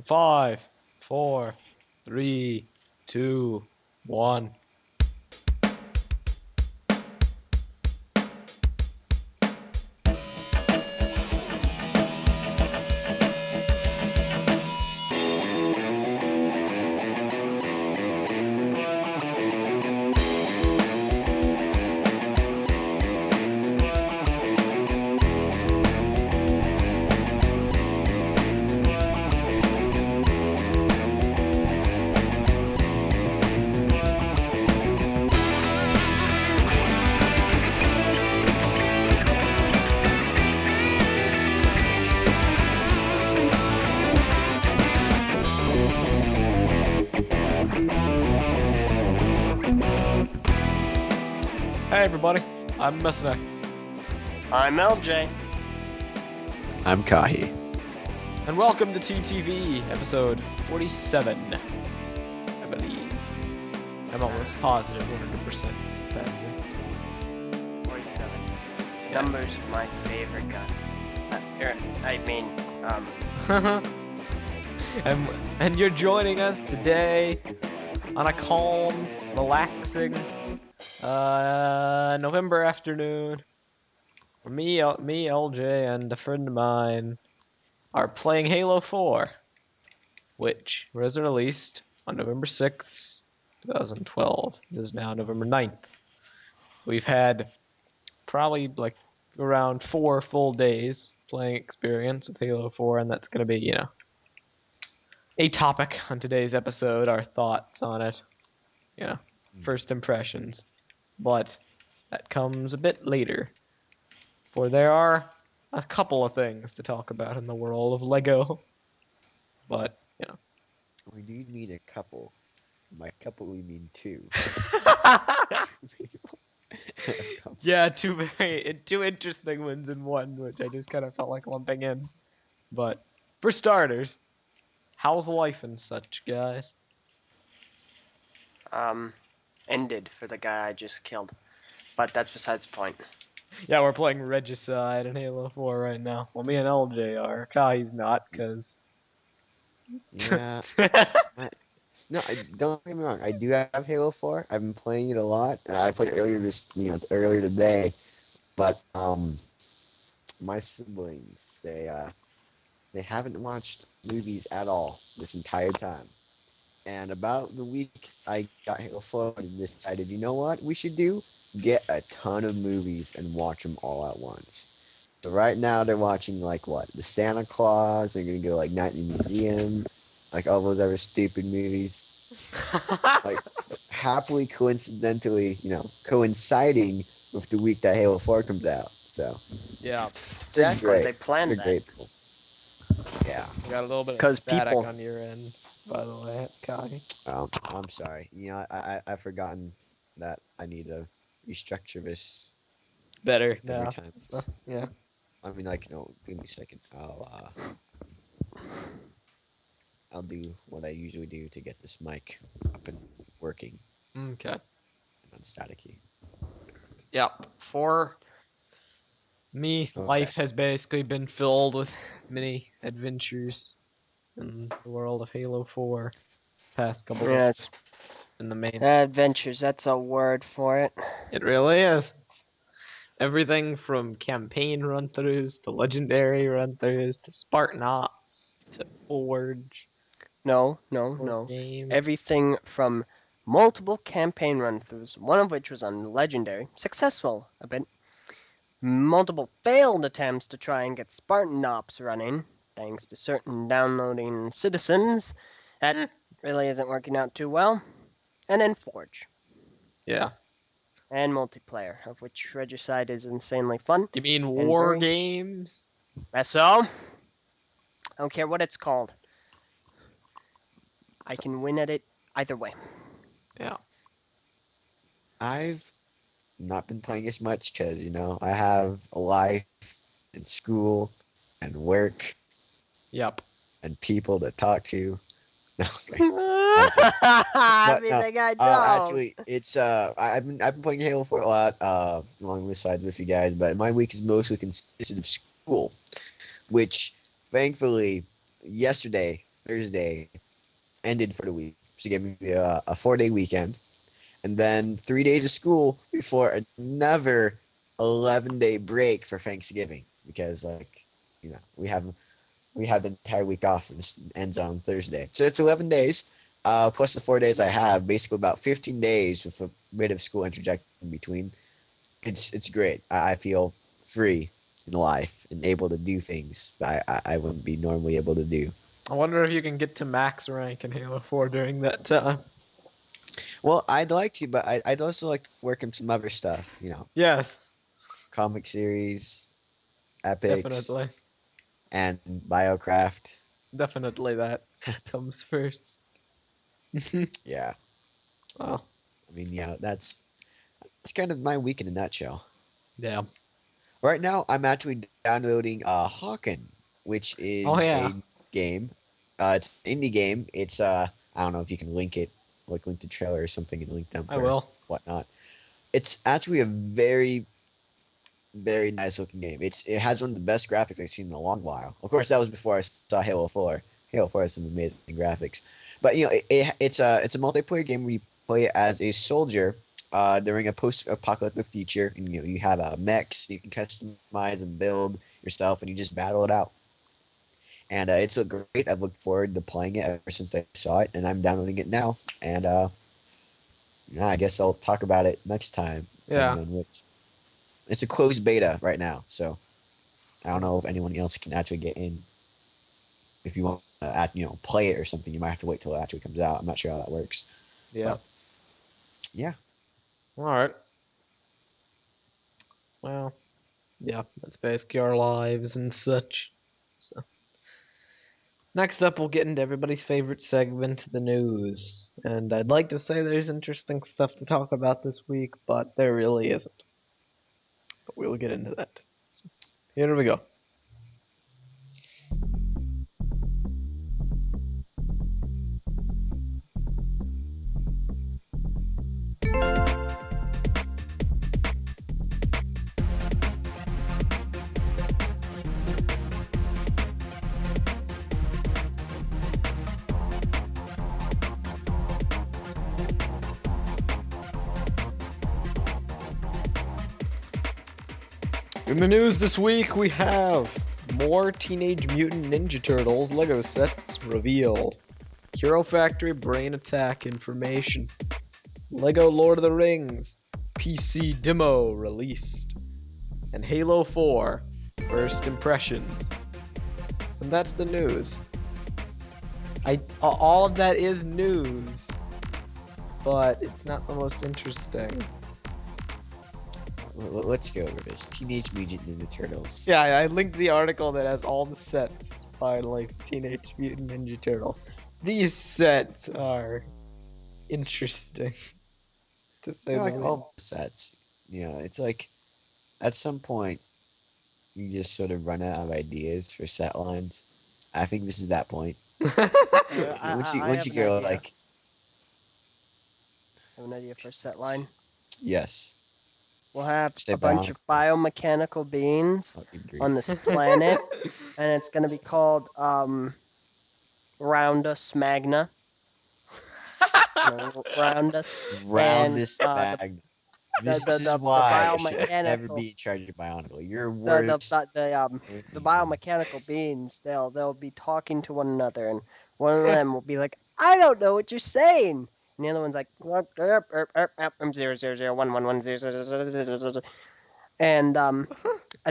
5, 4, 3, 2, 1. Hey everybody, I'm Messina. I'm LJ. I'm Kahi. And welcome to TTV, episode 47, I believe. I'm almost positive 100% that's it. 47. Yes. Numbers my favorite gun. And you're joining us today on a calm, relaxing November afternoon. Me, LJ, and a friend of mine are playing Halo 4, which was released on November 6th, 2012. This is now November 9th. We've had probably like around 4 full days playing experience with Halo 4, and that's going to be, a topic on today's episode, our thoughts on it, first impressions. But that comes a bit later, for there are a couple of things to talk about in the world of Lego. But, We do mean a couple. By couple, we mean two. yeah, two interesting ones in one, which I just kind of felt like lumping in. But for starters, how's life and such, guys? Ended for the guy I just killed. But that's besides the point. Yeah, we're playing Regicide in Halo 4 right now. Well, me and LJ are. Kai's not, because... Yeah. No, don't get me wrong. I do have Halo 4. I've been playing it a lot. I played earlier today. But my siblings, they haven't watched movies at all this entire time. And about the week I got Halo 4 and decided, you know what we should do? Get a ton of movies and watch them all at once. So right now they're watching like what? The Santa Claus, they're gonna go like Night in the Museum, like all those other stupid movies. Like happily coincidentally, coinciding with the week that Halo 4 comes out. So yeah. Exactly, great. they planned They're that. grateful. Yeah. You got a little bit of 'Cause static people- on your end, by the way, Kai. I'm sorry. I've forgotten that I need to restructure this It's better every now. time. So, yeah. I mean, like, give me a second. I'll do what I usually do to get this mic up and working Okay. and non-staticky. Yep. For me, Okay. life has basically been filled with many adventures in the world of Halo 4. Past couple Yeah, days. It's been the main. adventures, that's a word for it. It really is. It's everything from campaign run-throughs to legendary run-throughs to Spartan Ops to Forge. No. Game. Everything from multiple campaign run-throughs, one of which was on Legendary, successful a bit. Multiple failed attempts to try and get Spartan Ops running, thanks to certain downloading citizens. That really isn't working out too well. And then Forge. Yeah. And multiplayer, of which Regicide is insanely fun. You mean And war very- games? So, I don't care what it's called. I can win at it either way. Yeah. I've not been playing as much because, I have a life and school and work Yep. and people to talk to. No, okay. Everything I know. Actually, it's I've been playing Halo 4 a lot along the side with you guys, but my week is mostly consisted of school, which thankfully yesterday Thursday ended for the week. She gave me a 4-day weekend, and then 3 days of school before another 11-day break for Thanksgiving because we have the entire week off and this ends on Thursday. So it's 11 days, plus the 4 days I have, basically about 15 days with a bit of school interjected in between. It's great. I feel free in life and able to do things I wouldn't be normally able to do. I wonder if you can get to max rank in Halo 4 during that time. Well, I'd like to, but I'd also like to work on some other stuff, Yes, comic series, epics, definitely. and Biocraft. Definitely that comes first. Yeah. Wow. I mean, that's kind of my week in a nutshell. Yeah. Right now, I'm actually downloading Hawken, which Oh, is yeah. a game. It's an indie game. It's I don't know if you can link it, like link the trailer or something and link them I or will. whatnot. It's actually a very, very nice looking game. It has one of the best graphics I've seen in a long while. Of course, that was before I saw Halo 4. Halo 4 has some amazing graphics. But it's a multiplayer game where you play as a soldier during a post-apocalyptic future, and you have mechs you can customize and build yourself, and you just battle it out. And it's a great. I've looked forward to playing it ever since I saw it, and I'm downloading it now. And I guess I'll talk about it next time. Yeah. depending on which. It's a closed beta right now, so I don't know if anyone else can actually get in. If you want to play it or something, you might have to wait till it actually comes out. I'm not sure how that works. Yeah. But, yeah. All right. Well, yeah, that's basically our lives and such. So, next up, we'll get into everybody's favorite segment, the news. And I'd like to say there's interesting stuff to talk about this week, but there really isn't. But we'll get into that. So, here we go. In the news this week, we have more Teenage Mutant Ninja Turtles Lego sets revealed, Hero Factory Brain Attack information, Lego Lord of the Rings PC demo released, and Halo 4 first impressions. And that's the news. All of that is news, but it's not the most interesting. Let's go over this. Teenage Mutant Ninja Turtles. Yeah, I linked the article that has all the sets by Teenage Mutant Ninja Turtles. These sets are interesting, to say They're the like all least. the sets. It's like at some point you just sort of run out of ideas for set lines. I think this is that point. Once you have go an idea. like, I have an idea for a set line. yes, We'll have Stay a bunch of biomechanical beings I'll agree. on this planet, and it's going to be called Roundus Magna. Roundus. Roundus and, bag. This the is why you should never biomechanical- be in charge of Bionicle. You're The worse. the biomechanical beings, they'll be talking to one another, and one of them will be like, "I don't know what you're saying," and the other one's like, "I'm 000111000," and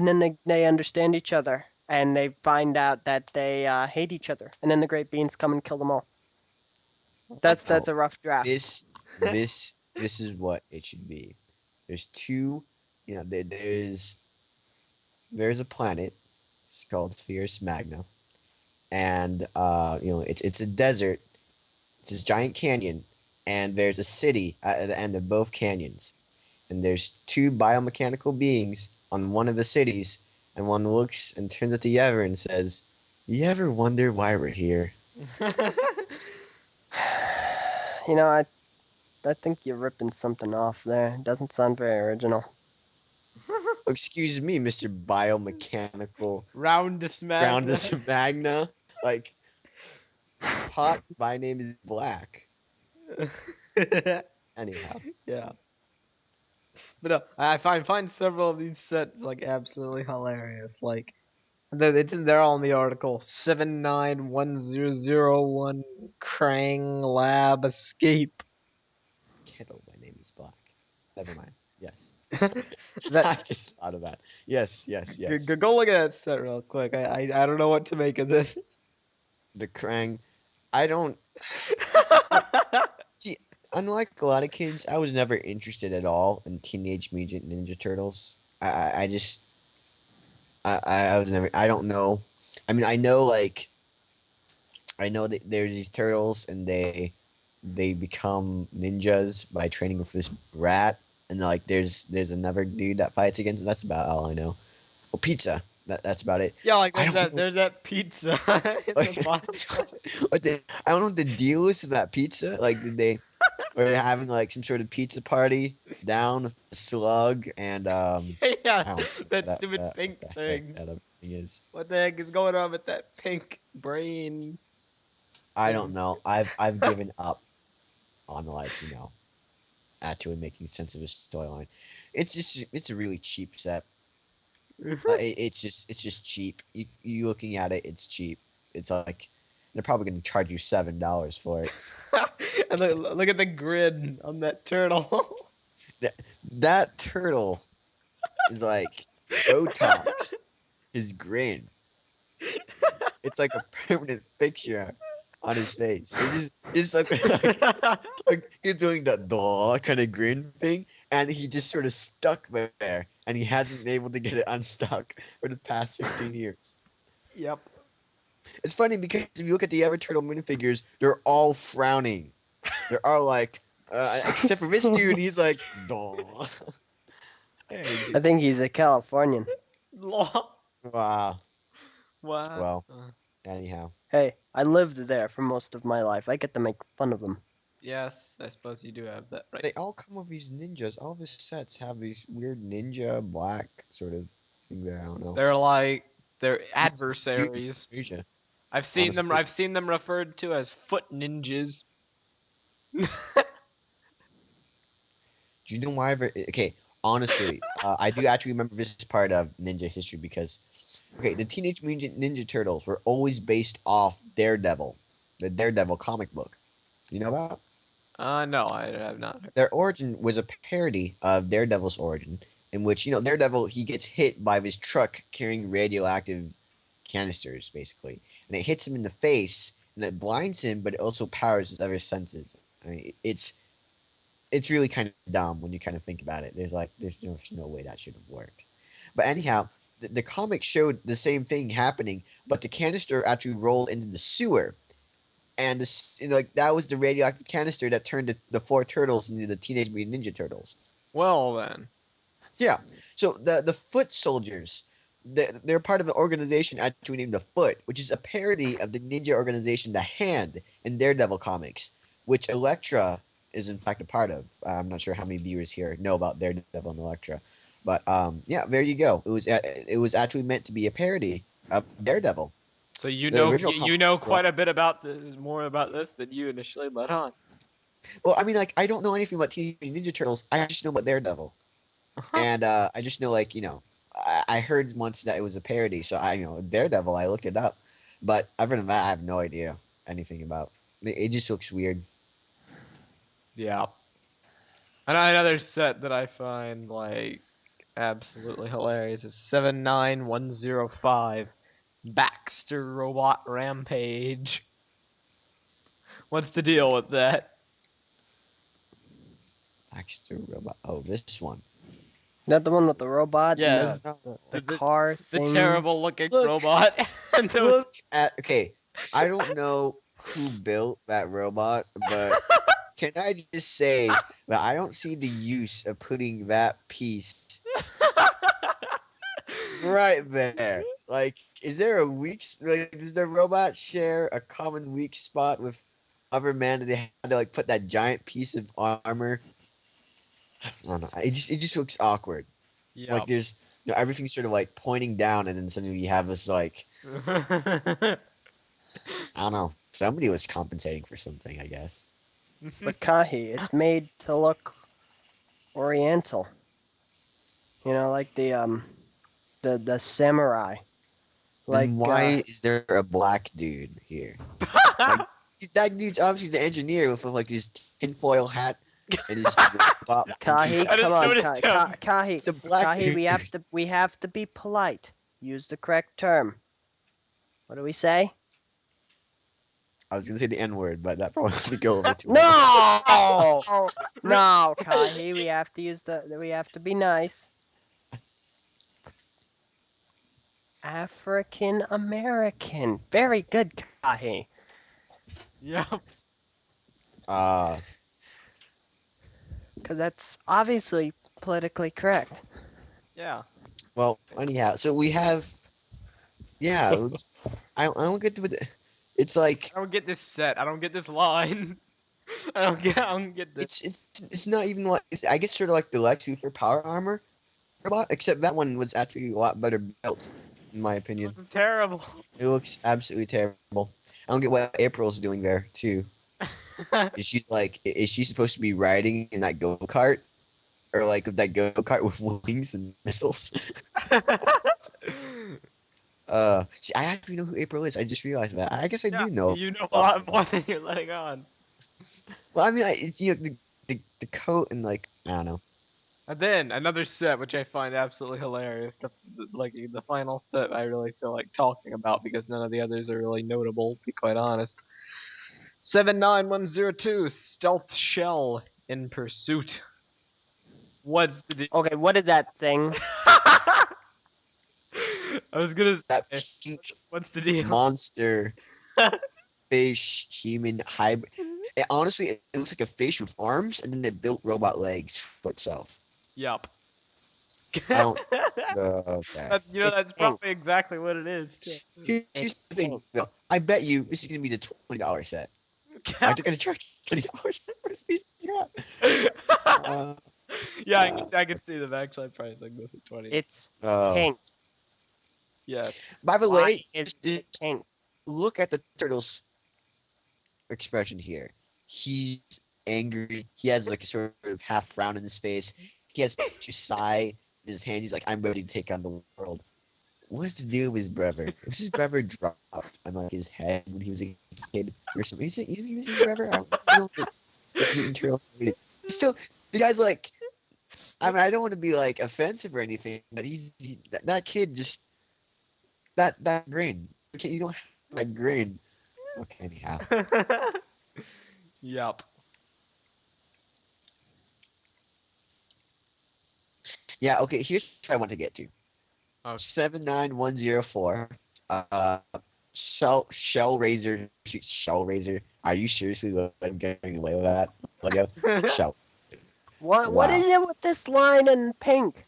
then they understand each other, and they find out that they hate each other, and then the great beings come and kill them all. That's a rough draft. This is what it should be. There's two. There's a planet. It's called Spherus Magna, and it's a desert. It's this giant canyon, and there's a city at the end of both canyons, and there's two biomechanical beings on one of the cities, and one looks and turns at the other and says, "You ever wonder why we're here?" I think you're ripping something off there. It doesn't sound very original. Excuse me, Mr. Biomechanical Roundus Magna. Magna. Like, pot. My name is Black. Anyhow, Yeah. But no, I find several of these sets like absolutely hilarious. Like they're all in the article. 791001 Krang Lab Escape. Kettle. My name is Black. Never mind. Yes. That I just thought of that. Yes. go look at that set real quick. I don't know what to make of this. The Krang. I don't see. Unlike a lot of kids, I was never interested at all in Teenage Mutant Ninja Turtles. I just I was never. I don't know. I mean, I know that there's these turtles and they become ninjas by training with this rat, and like there's another dude that fights against them. That's about all I know. Oh, pizza. That's about it. Yeah, like I don't know. there's that pizza in Like, the bottom. I don't know what the deal is with that pizza. Like, were they having like some sort of pizza party down with the slug and I Yeah, don't know that what stupid what pink the heck thing. that other thing is. What the heck is going on with that pink brain I don't thing? know. I've given up on actually making sense of a storyline. It's a really cheap set. It's just cheap. You looking at it, it's cheap. It's like they're probably going to charge you $7 for it. And look at the grid on that turtle. That turtle is like Botox. His grin. It's like a permanent picture on his face. It's just like he's doing that duh kind of grin thing, and he just sort of stuck there, and he hasn't been able to get it unstuck for the past 15 years. Yep. It's funny because if you look at the other turtle minifigures, they're all frowning. They're all like, except for this dude, he's like, duh. Hey, I think he's a Californian. Law. wow. What? Well, anyhow. Hey, I lived there for most of my life. I get to make fun of him. Yes, I suppose you do have that right. They all come with these ninjas. All the sets have these weird ninja black sort of thing there. I don't know. They're Just adversaries. Asia. I've seen them. Honestly. I've seen them referred to as foot ninjas. Do you know why? Okay, honestly, I do actually remember this part of ninja history because, okay, the Teenage Mutant Ninja Turtles were always based off Daredevil, the Daredevil comic book. You know that? No, I have not. Their origin was a parody of Daredevil's origin, in which Daredevil he gets hit by this truck carrying radioactive canisters, basically, and it hits him in the face, and it blinds him, but it also powers his other senses. I mean, it's really kind of dumb when you kind of think about it. There's no way that should have worked. But anyhow, the comic showed the same thing happening, but the canister actually rolled into the sewer, and that was the radioactive canister that turned the four turtles into the Teenage Mutant Ninja Turtles. Well then. Yeah. So the Foot Soldiers, they're part of the organization actually named the Foot, which is a parody of the ninja organization The Hand in Daredevil comics, which Elektra is in fact a part of. I'm not sure how many viewers here know about Daredevil and Elektra, but yeah, there you go. It was actually meant to be a parody of Daredevil. So The original you comic know book. quite a bit more about this than you initially let on. Well, I mean, like I don't know anything about Teenage Mutant Ninja Turtles. I just know about Daredevil, and I just know I heard once that it was a parody, so Daredevil. I looked it up, but other than that, I have no idea anything about. It just looks weird. Yeah. And another set that I find like absolutely hilarious is 79105 Baxter Robot Rampage. What's the deal with that? Baxter Robot. Oh, this one. Not the one with the robot Yes. and No. the car The thing. terrible looking Look. robot. And those... Look at. Okay, I don't know who built that robot, but can I just say that I don't see the use of putting that piece right there. Like, is there a does the robot share a common weak spot with other men that they had to put that giant piece of armor? I don't know. It just looks awkward. Yeah. Like there's everything's sort of pointing down, and then suddenly you have this I don't know. somebody was compensating for something, I guess. But Kahi, it's made to look oriental. You know, like the samurai. Like Then why is there a black dude here? Like, that dude's obviously the engineer with like his tinfoil hat and his top. Kahi, I just come on, noticed him. Kahi, It's a black Kahi, dude. we have to be polite. Use the correct term. What do we say? I was gonna say the N word, but that probably would go over too well. No, no, Kahi, we have to be nice. African American. Very good, Kahi. Yep. Because that's obviously politically correct. Yeah. Well, anyhow, so we have, yeah, I don't get the, it's like I don't get this set. I don't get this line. I don't get this. it's not even like I guess sort of like the Lex Luthor power armor robot, except that one was actually a lot better built, in my It opinion. looks terrible. It looks absolutely terrible. I don't get what April's doing there too. Is she supposed to be riding in that go kart, or like that go kart with wings and missiles? See, I actually know who April is. I just realized that. I guess I do know. You know a lot more than you're letting on. Well, I mean, it's the coat and like I don't know. And then another set which I find absolutely hilarious. The final set I really feel like talking about because none of the others are really notable. To be quite honest. 79102 Stealth Shell in Pursuit. What's the deal? Okay, what is that thing? I was gonna That say, pink what's the deal? monster fish human hybrid. Honestly, it looks like a fish with arms, and then it built robot legs for itself. Yup. I don't. Okay. That's, It's that's probably exactly what it is too. Here's It's the thing, pink. though. I bet you this is gonna be the $20 set. Aren't they gonna charge $20 for a piece of crap? Yeah, I can see them actually pricing this at 20. It's Oh. pink. Yes. By the Why way, is just it pink? look at the turtle's expression here. He's angry. He has like a sort of half frown in his face. He has to sigh in his hand. He's like, "I'm ready to take on the world." What's the deal with his brother? Was his brother dropped on like his head when he was a kid or something? Is his brother? I don't know if the Mutant Turtle. Still, the guy's like. I mean, I don't want to be like offensive or anything, but that kid just that grin. Okay, you don't have that grin. Okay, anyhow. Yup. Yeah, okay, here's what I want to get to. Oh. 79104. Shell Razor. Shell Razor. Are you seriously getting away with that? Like, Shell. What Wow. is it with this line in pink?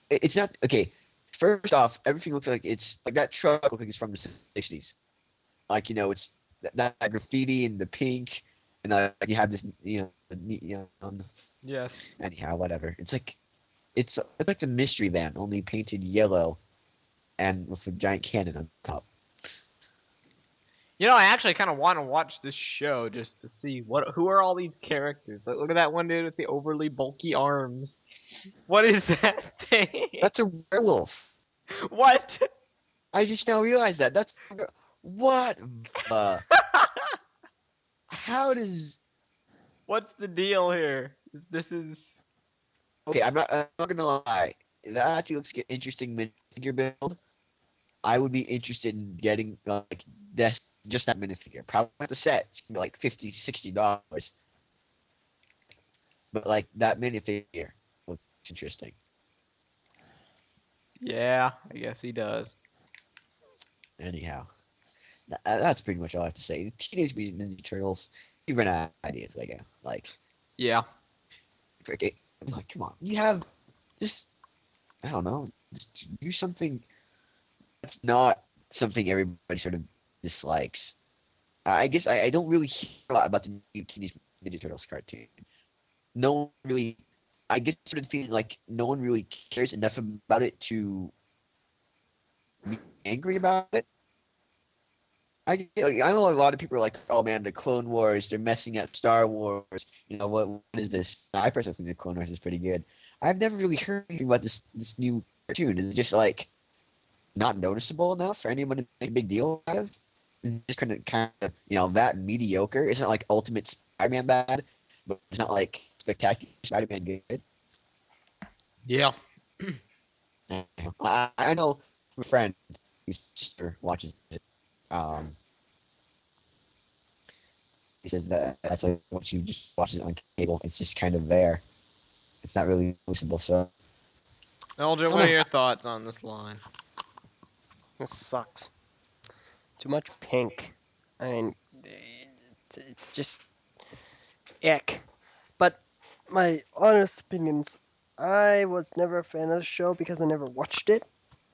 It's not okay. First off, everything looks like it's like that truck looks like it's from the 60s. Like it's that graffiti and the pink, and you have this Yes. anyhow, whatever. It's like the mystery van, only painted yellow, and with a giant cannon on top. I actually kind of want to watch this show just to see who are all these characters. Like, look at that one dude with the overly bulky arms. What is that thing? That's a werewolf. What? I just now realized that. That's what. How does? What's the deal here? This is. Okay, I'm not gonna lie. That actually looks like an interesting minifigure build. I would be interested in getting like just that minifigure. Probably not the set. It's gonna be like $50-$60. But like that minifigure looks interesting. Yeah, I guess he does. Anyhow, that's pretty much all I have to say. Teenage Mutant Ninja Turtles. You run out of ideas, I guess. Like, Yeah. freaking, like, come on. You have just, I don't know, just do something that's not something everybody sort of dislikes. I guess I don't really hear a lot about the new Teenage Ninja Turtles cartoon. No one really, I guess sort of feeling like no one really cares enough about it to be angry about it. I know a lot of people are like, oh man, the Clone Wars, they're messing up Star Wars. What is this? I personally think the Clone Wars is pretty good. I've never really heard anything about this new cartoon. Is it just like not noticeable enough for anyone to make a big deal out of? Is it just kind of that mediocre? It's not like Ultimate Spider-Man bad, but it's not like Spectacular Spider-Man good. Yeah. I know a friend whose sister watches it. He says that's like once you just watch it on cable, it's just kind of there. It's not really noticeable. So, LJ, what are your thoughts on this line? This sucks. Too much pink. I mean, it's just ick. But my honest opinions, I was never a fan of the show because I never watched it.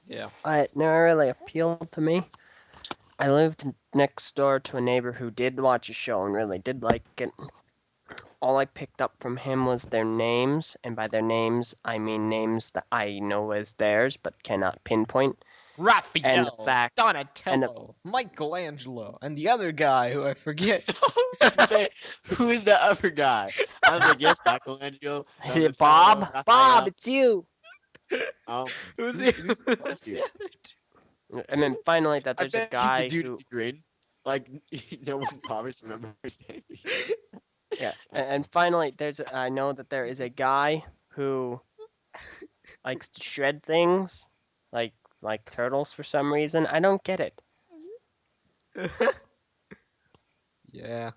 Yeah. It never really appealed to me. I lived next door to a neighbor who did watch a show and really did like it. All I picked up from him was their names, and by their names, I mean names that I know as theirs but cannot pinpoint. Raphael, And the fact- Donatello, Michelangelo, and the other guy who I forget. say, who is the other guy? I was like, yes, Michelangelo. Is it Bob? Raphael. Bob, it's you! Who's who's the bless you? And then finally, that I there's a bet guy he's the dude who. with the grin. Like, no one bothers to remember his name. Yeah, and finally, I know that there is a guy who likes to shred things, like turtles for some reason. I don't get it. Yeah.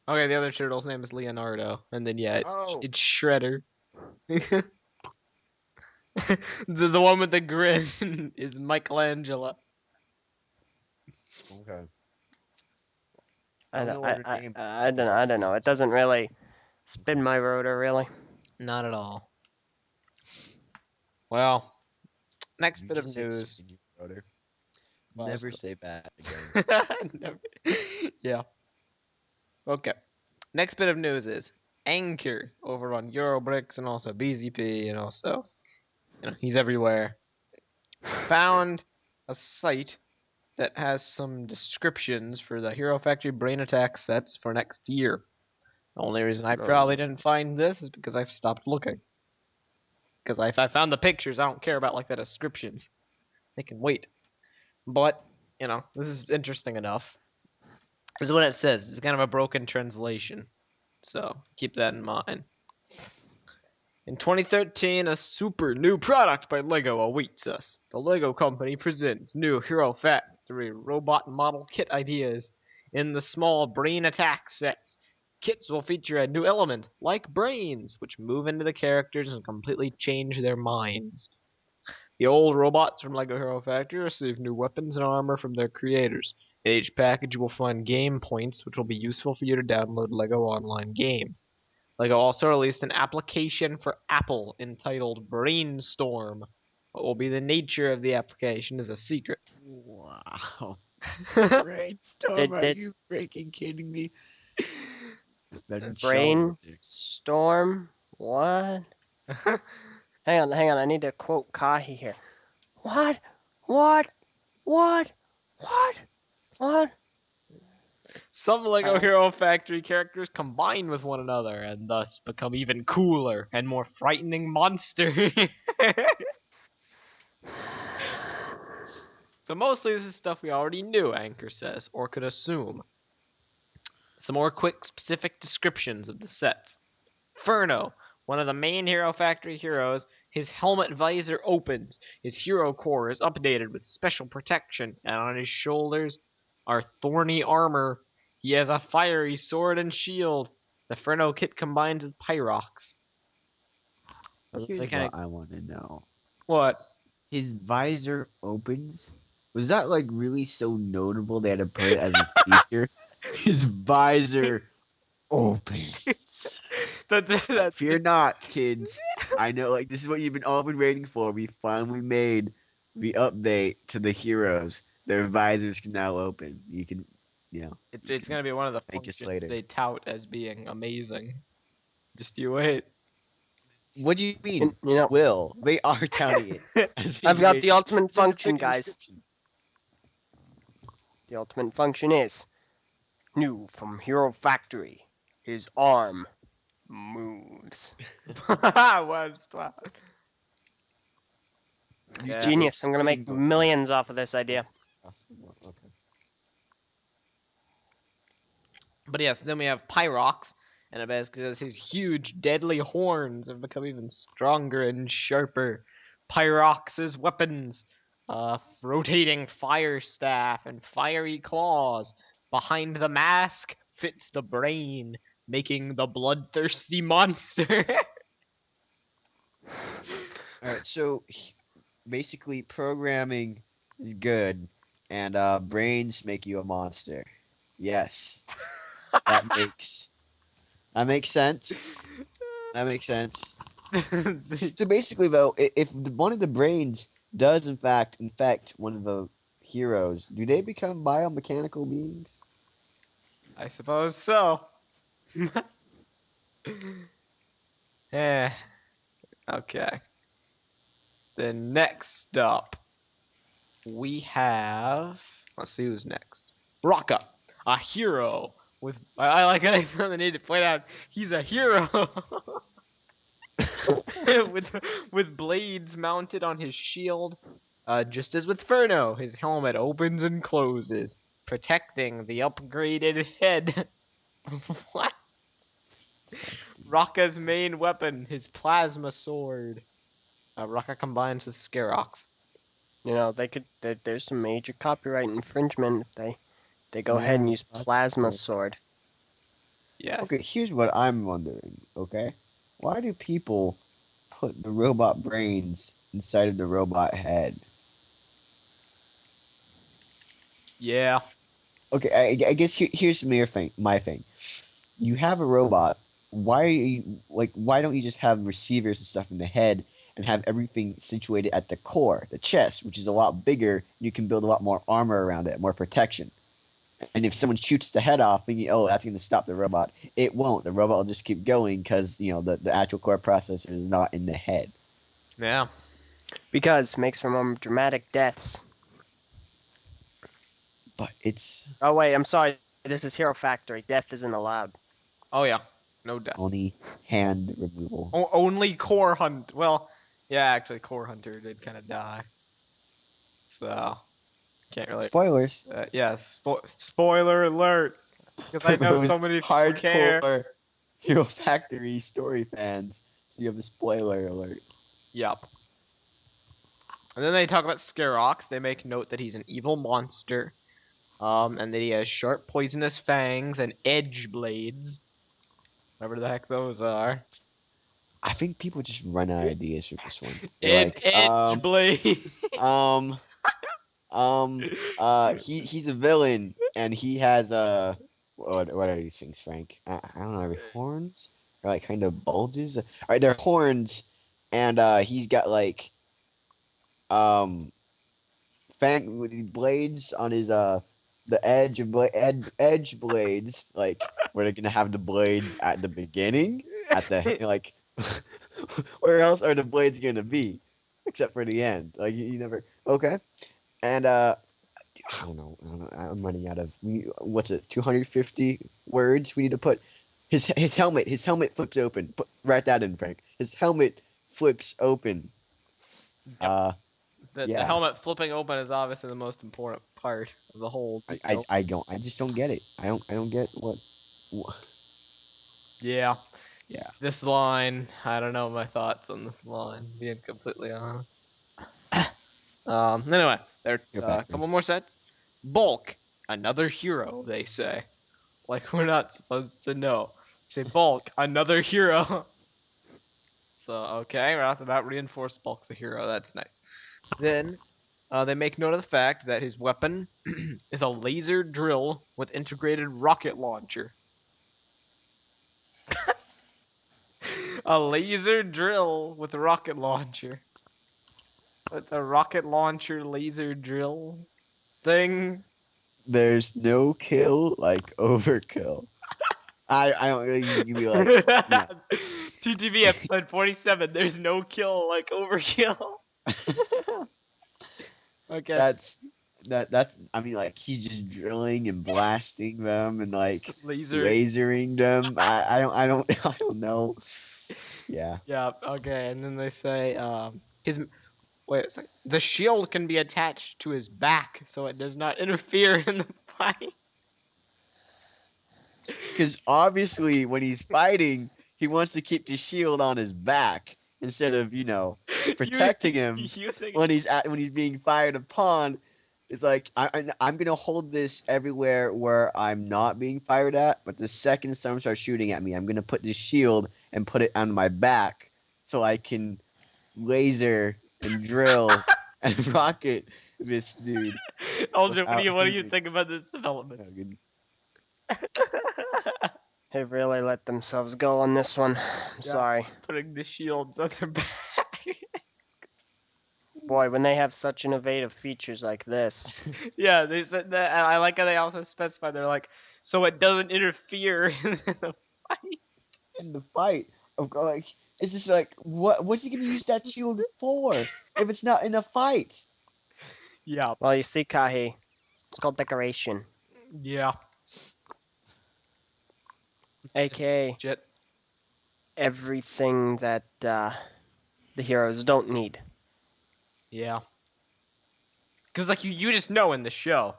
Okay, the other turtle's name is Leonardo, and then Oh. it's Shredder. the one with the grin is Michelangelo. Okay. I don't don't, know what her I, name I, I don't know. I don't know. It doesn't really spin my rotor, really. Not at all. Well, next You bit of just said news. spin your rotor. Well, Never still- say that again. Never. Yeah. Okay. Next bit of news is Anchor over on Eurobricks and also BZP and also, he's everywhere. Found a site that has some descriptions for the Hero Factory Brain Attack sets for next year. The only reason I probably didn't find this is because I've stopped looking. Because if I found the pictures, I don't care about like the descriptions. They can wait. But, this is interesting enough. This is what it says. It's kind of a broken translation. So, keep that in mind. In 2013, a super new product by LEGO awaits us. The LEGO company presents new Hero Factory robot model kit ideas in the small brain attack sets. Kits will feature a new element, like brains, which move into the characters and completely change their minds. The old robots from LEGO Hero Factory receive new weapons and armor from their creators. In each package, you will find game points, which will be useful for you to download LEGO Online games. LEGO also released an application for Apple entitled Brainstorm. What will be the nature of the application is a secret. Wow. Did- Brainstorm, are did- you freaking kidding me? Brainstorm? What? Hang on. I need to quote Kahi here. What? Some LEGO Hero Factory characters combine with one another and thus become even cooler and more frightening monsters. So mostly this is stuff we already knew, Anchor says, or could assume. Some more quick specific descriptions of the sets. Furno, one of the main Hero Factory heroes, his helmet visor opens, his hero core is updated with special protection, and on his shoulders are thorny armor. He has a fiery sword and shield. The Furno kit combines with Pyrox. Here's what I want to know. What? His visor opens. Was that like really so notable they had to put it as a feature? His visor opens. That's Fear not, kids. I know, like, this is what you've all been waiting for. We finally made the update to the heroes. Their visors can now open. You can, it's gonna be one of the thank us functions later. they tout as being amazing. Just you wait. What do you mean? You know, They are touting it. I've got the ultimate It's in the function, freaking guys. description. The ultimate function is new from Hero Factory. His arm moves. Web slap. You Yeah. keep Genius. I'm gonna make explaining millions off of this idea. this. Okay. But yes, then we have Pyrox, and because his huge, deadly horns have become even stronger and sharper. Pyrox's weapons, rotating fire staff and fiery claws. Behind the mask fits the brain, making the bloodthirsty monster. Alright, so basically programming is good, and brains make you a monster. Yes. That makes sense. That makes sense. So basically, though, if one of the brains does in fact infect one of the heroes, do they become biomechanical beings? I suppose so. Eh, okay. Then next up, we have. Let's see who's next. Rocka, a hero with. I like I feel the need to point out he's a hero with blades mounted on his shield. Just as with Furno, his helmet opens and closes, protecting the upgraded head. What? Rocka's main weapon, his plasma sword. Rocka combines with Scarox. You know, there's some major copyright infringement if they go ahead and Yeah, use that's plasma cool. sword. Yes. Okay, here's what I'm wondering, okay? Why do people put the robot brains inside of the robot head? Yeah. Okay, I guess here's my thing. You have a robot. Why are you why don't you just have receivers and stuff in the head and have everything situated at the core, the chest, which is a lot bigger, you can build a lot more armor around it, more protection. And if someone shoots the head off, thinking, oh, that's going to stop the robot, it won't. The robot will just keep going because, the actual core processor is not in the head. Yeah. Because makes for more dramatic deaths. But it's Oh wait, I'm sorry. This is Hero Factory. Death isn't allowed. Oh yeah. No doubt. only hand removal. Only Core Hunt. Well, yeah, actually, Core Hunter did kind of die. So can't really. Spoilers. Yes. Spoiler alert. Because I know Those so many people care. hardcore Hero Factory story fans. So you have a spoiler alert. Yep. And then they talk about Scarox. They make note that he's an evil monster. And that he has sharp poisonous fangs and edge blades. Whatever the heck those are. I think people just run out of ideas for this one. Edge blade. He's a villain and he has what are these things, Frank? I don't know, are they horns? Or like kind of bulges? Alright, they're horns and he's got like fang blades on his the edge blades, like where they're gonna have the blades at the beginning, at the like where else are the blades gonna be? Except for the end. Like you never okay. And I don't know. I'm running out of what's it? 250 words. We need to put his helmet. His helmet flips open. Write that in, Frank. His helmet flips open. Yep. The Yeah. helmet flipping open is obviously the most important part of the whole. I just don't get it. I don't get what. Yeah. Yeah. This line, I don't know my thoughts on this line, being completely honest. Anyway, there You're are back, a couple more sets. Bulk, another hero, they say. Like we're not supposed to know. Say Bulk, another hero. So, okay, right off the bat, reinforced Bulk's a hero, that's nice. Then, they make note of the fact that his weapon is a laser drill with integrated rocket launcher. A laser drill with a rocket launcher. What's a rocket launcher laser drill thing? There's no kill like overkill. I don't really you be like yeah. TTV episode 47. There's no kill like overkill. Okay. That's that's I mean like he's just drilling and blasting them and like Laser. lasering them. I don't know. Yeah. Yeah. Okay. And then they say his wait. It's like, the shield can be attached to his back, so it does not interfere in the fight. Because obviously, when he's fighting, he wants to keep the shield on his back instead of protecting him Using when he's being fired upon. It's like I'm gonna hold this everywhere where I'm not being fired at, but the second someone starts shooting at me, I'm gonna put this shield and put it on my back so I can laser and drill and rocket this dude. Elgin, what without do you hindrance. think about this development? They really let themselves go on this one. I'm Yeah. sorry. Putting the shields on their back. Boy, when they have such innovative features like this. Yeah, they said that. And I like how they also specify. They're like, so it doesn't interfere in the fight. In the fight, like it's just like what's he gonna use that shield for if it's not in a fight? Yeah. Well, you see, Kahi, it's called decoration. Yeah. AKA Jet. everything that the heroes don't need. Yeah. Because like you just know in the show,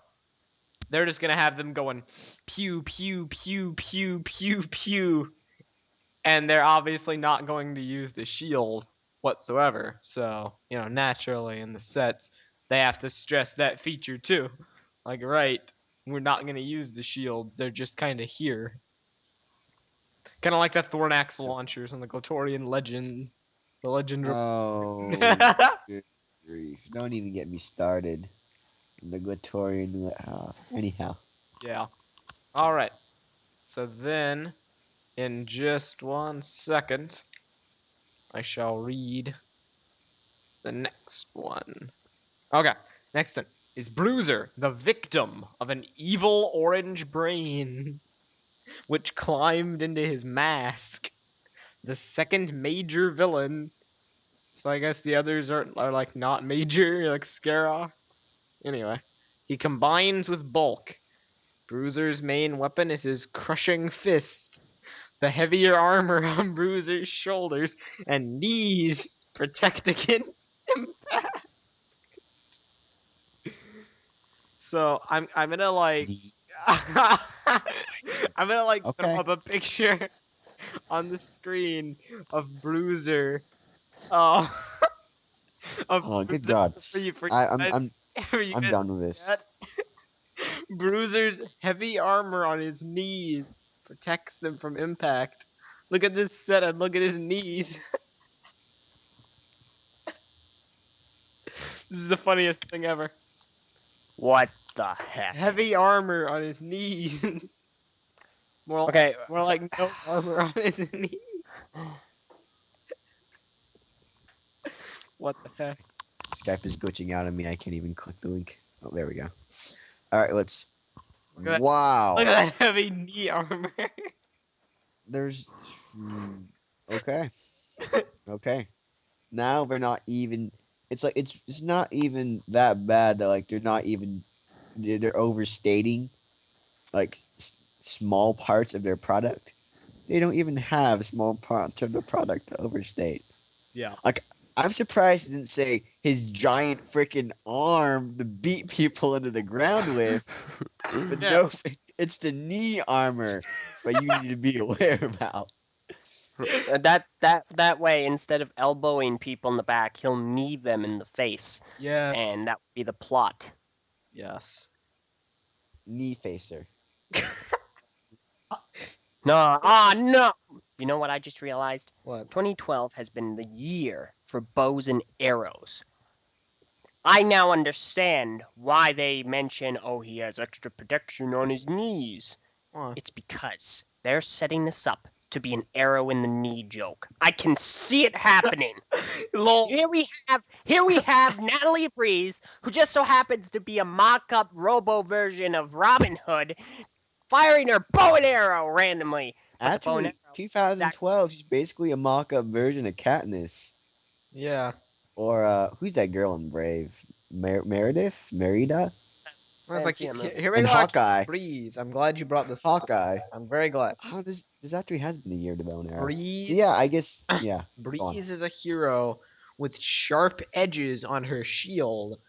they're just gonna have them going pew pew pew pew pew pew, and they're obviously not going to use the shield whatsoever. So naturally in the sets they have to stress that feature too. Like, right, we're not gonna use the shields. They're just kind of here. Kind of like the Thornax launchers and the Glatorian Legend. The Legend. Oh, good grief! Don't even get me started. The Glatorian. Anyhow. Yeah. All right. So then, in just 1 second, I shall read the next one. Okay. Next one is Bruiser, the victim of an evil orange brain, which climbed into his mask. The second major villain. So I guess the others are like not major, like Scarox. Anyway, he combines with Bulk. Bruiser's main weapon is his crushing fist. The heavier armor on Bruiser's shoulders and knees protect against impact. So I'm gonna like I'm gonna like throw Okay. up a picture on the screen of Bruiser. Of Oh, good Bruiser, God! for you I'm guys done with this. that. Bruiser's heavy armor on his knees protects them from impact. Look at this set and look at his knees. This is the funniest thing ever. What the heck? Heavy armor on his knees. more Okay, like no armor on his knees. What the heck? Skype is glitching out on me. I can't even click the link. Oh, there we go. All right, let's. Look at that. Wow. Look at that heavy knee armor. There's. Okay. Okay. Now they're not even. It's like it's not even that bad that like they're overstating like small parts of their product. They don't even have small parts of the product to overstate. Yeah. Like I'm surprised it didn't say his giant freaking arm to beat people into the ground with. But Yeah. no, it's the knee armor that you need to be aware about. that way, instead of elbowing people in the back, he'll knee them in the face, Yes. and that would be the plot. Yes. Knee facer. No, no! You know what I just realized? What? 2012 has been the year for bows and arrows. I now understand why they mention, oh, he has extra protection on his knees. What? It's because they're setting this up to be an arrow in the knee joke. I can see it happening. Lol. Here we have Natalie Breeze, who just so happens to be a mock-up robo version of Robin Hood, firing her bow and arrow randomly. But the bow and Actually, arrow, 2012, she's basically a mock-up version of Katniss. Yeah. Or who's that girl in Brave? Meredith? Merida? I was like, Fancy that movie. here we And go. Hawkeye. Breeze. I'm glad you brought this up. Hawkeye. I'm very glad. How this actually has been a year to bow and arrow. Breeze. So yeah, I guess yeah. Go on. Breeze is a hero with sharp edges on her shield.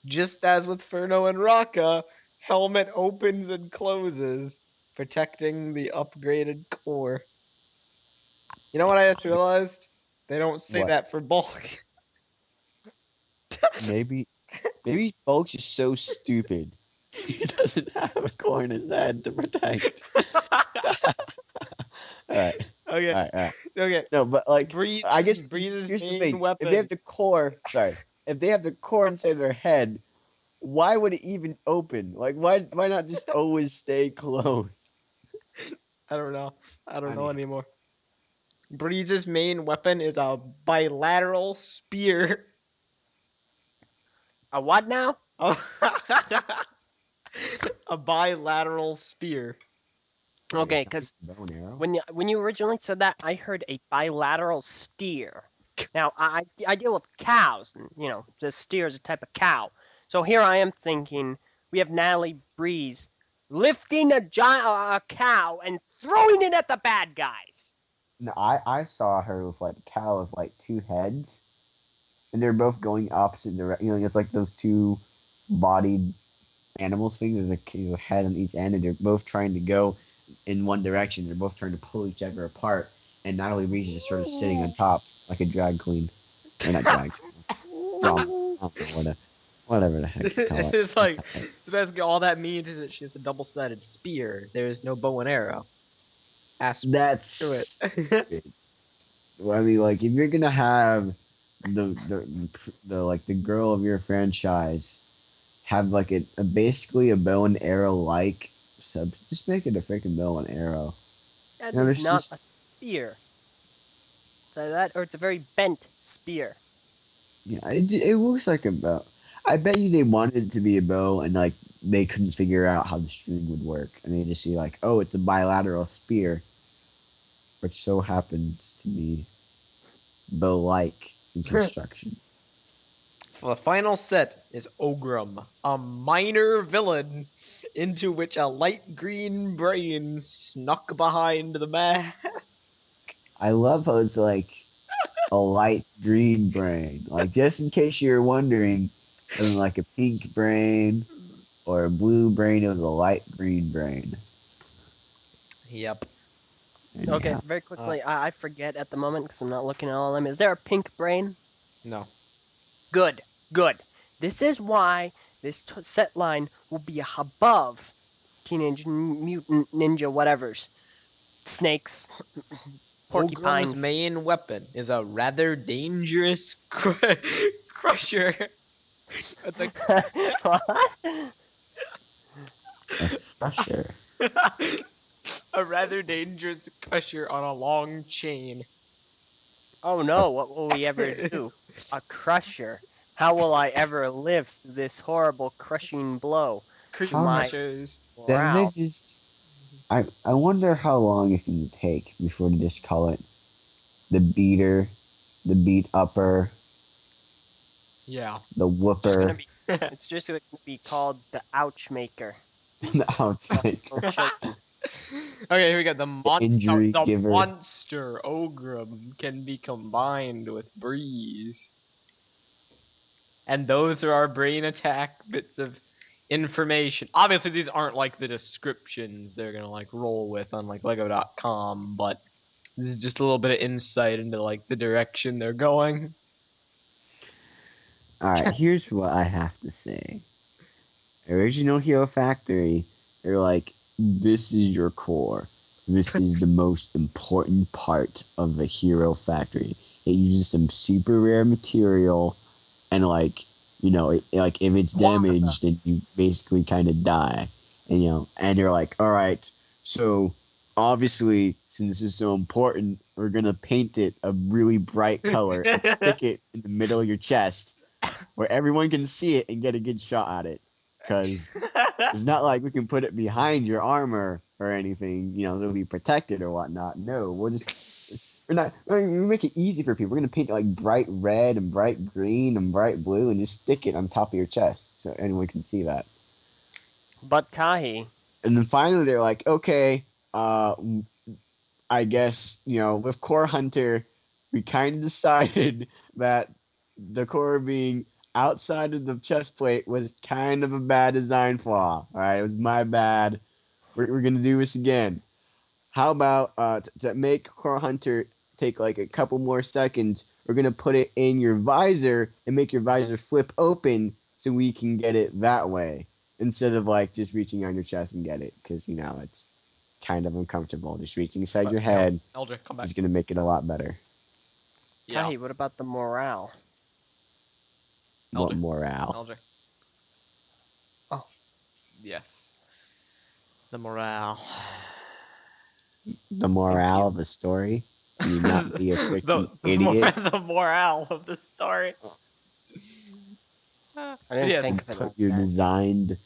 Just as with Furno and Raka, helmet opens and closes, protecting the upgraded core. You know what I just realized? They don't say What? that for Bulk. Maybe Bulk's is so stupid. He doesn't have a core in his head to protect. Alright. Okay. Alright. Okay. No, but like Breeze. I guess Breeze's here's the main thing. weapon. If they have the core if they have the core inside their head, why would it even open? Like why not just always stay closed? I don't know. I don't know mean- anymore. Breeze's main weapon is a bilateral spear. A what now? A bilateral spear. Okay, because Bow and arrow? when you originally said that, I heard a bilateral steer. Now I deal with cows, and the steer is a type of cow. So here I am thinking we have Natalie Breeze lifting a cow and throwing it at the bad guys. No, I saw her with like a cow with like two heads, and they're both going opposite direction. It's like those two bodied animals things. There's a head on each end, and they're both trying to go in one direction. They're both trying to pull each other apart, and Natalie Reese is just sort of sitting on top like a drag queen. Or not drag. Whatever the heck you call it. It's like, so basically all that means is that she has a double-sided spear. There is no bow and arrow. That's Do it. Well, I mean, like, if you're gonna have the girl of your franchise have like basically a bow and arrow like sub, just make it a freaking bow and arrow. That No, is there's not just- a spear. Or it's a very bent spear. Yeah, it looks like a bow. I bet you they wanted it to be a bow and like they couldn't figure out how the string would work, and they just see like, oh, it's a bilateral spear, which so happens to be bow-like in construction. The final set is Ogrum, a minor villain into which a light green brain snuck behind the mask. I love how it's like a light green brain. Like, just in case you're wondering, it was like a pink brain or a blue brain, it was a light green brain. Yep. And Okay, yeah. very quickly, I forget at the moment because I'm not looking at all of them. Is there a pink brain? No. Good. This is why this set line will be above Teenage Mutant Ninja whatevers. Snakes, porcupines. Ogrum's main weapon is a rather dangerous crusher. What? A crusher. A rather dangerous crusher on a long chain. Oh no, what will we ever do? A crusher. How will I ever live through this horrible crushing blow? Crushers. Then they Wow. just... I wonder how long it's going to take before they just call it the beater, the beat upper, Yeah. the whooper, It's just going to be called the Ouch Maker. the outside. Okay, here we go. The injury giver. monster Ogrum can be combined with Breeze. And those are our brain attack bits of information. Obviously, these aren't like the descriptions they're gonna like roll with on like Lego.com, but this is just a little bit of insight into like the direction they're going. Alright, here's what I have to say. Original Hero Factory, they're like, this is your core. This is the most important part of the Hero Factory. It uses some super rare material, and like, like if it's damaged, then you basically kind of die. And you're like, all right, so obviously, since this is so important, we're gonna paint it a really bright color and stick it in the middle of your chest, where everyone can see it and get a good shot at it. Because it's not like we can put it behind your armor or anything, so it'll be protected or whatnot. No, we make it easy for people. We're gonna paint it like bright red and bright green and bright blue and just stick it on top of your chest so anyone can see that. But Kahi, And then finally they're like, okay, I guess, with Core Hunter, we kind of decided that the core being outside of the chest plate was kind of a bad design flaw. All right, it was my bad. We're going to do this again. How about to make Core Hunter take like a couple more seconds, we're going to put it in your visor and make your visor flip open so we can get it that way instead of like just reaching on your chest and get it, because it's kind of uncomfortable. Just reaching inside your head LJ, come back. is going to make it a lot better. Yeah, Kahi, what about the morale? What Elder. morale? LJ. Oh. Yes. The morale. The morale you. of the story? You not be a freaking the idiot. the morale of the story. I didn't Yes. think of it Put like your that. designed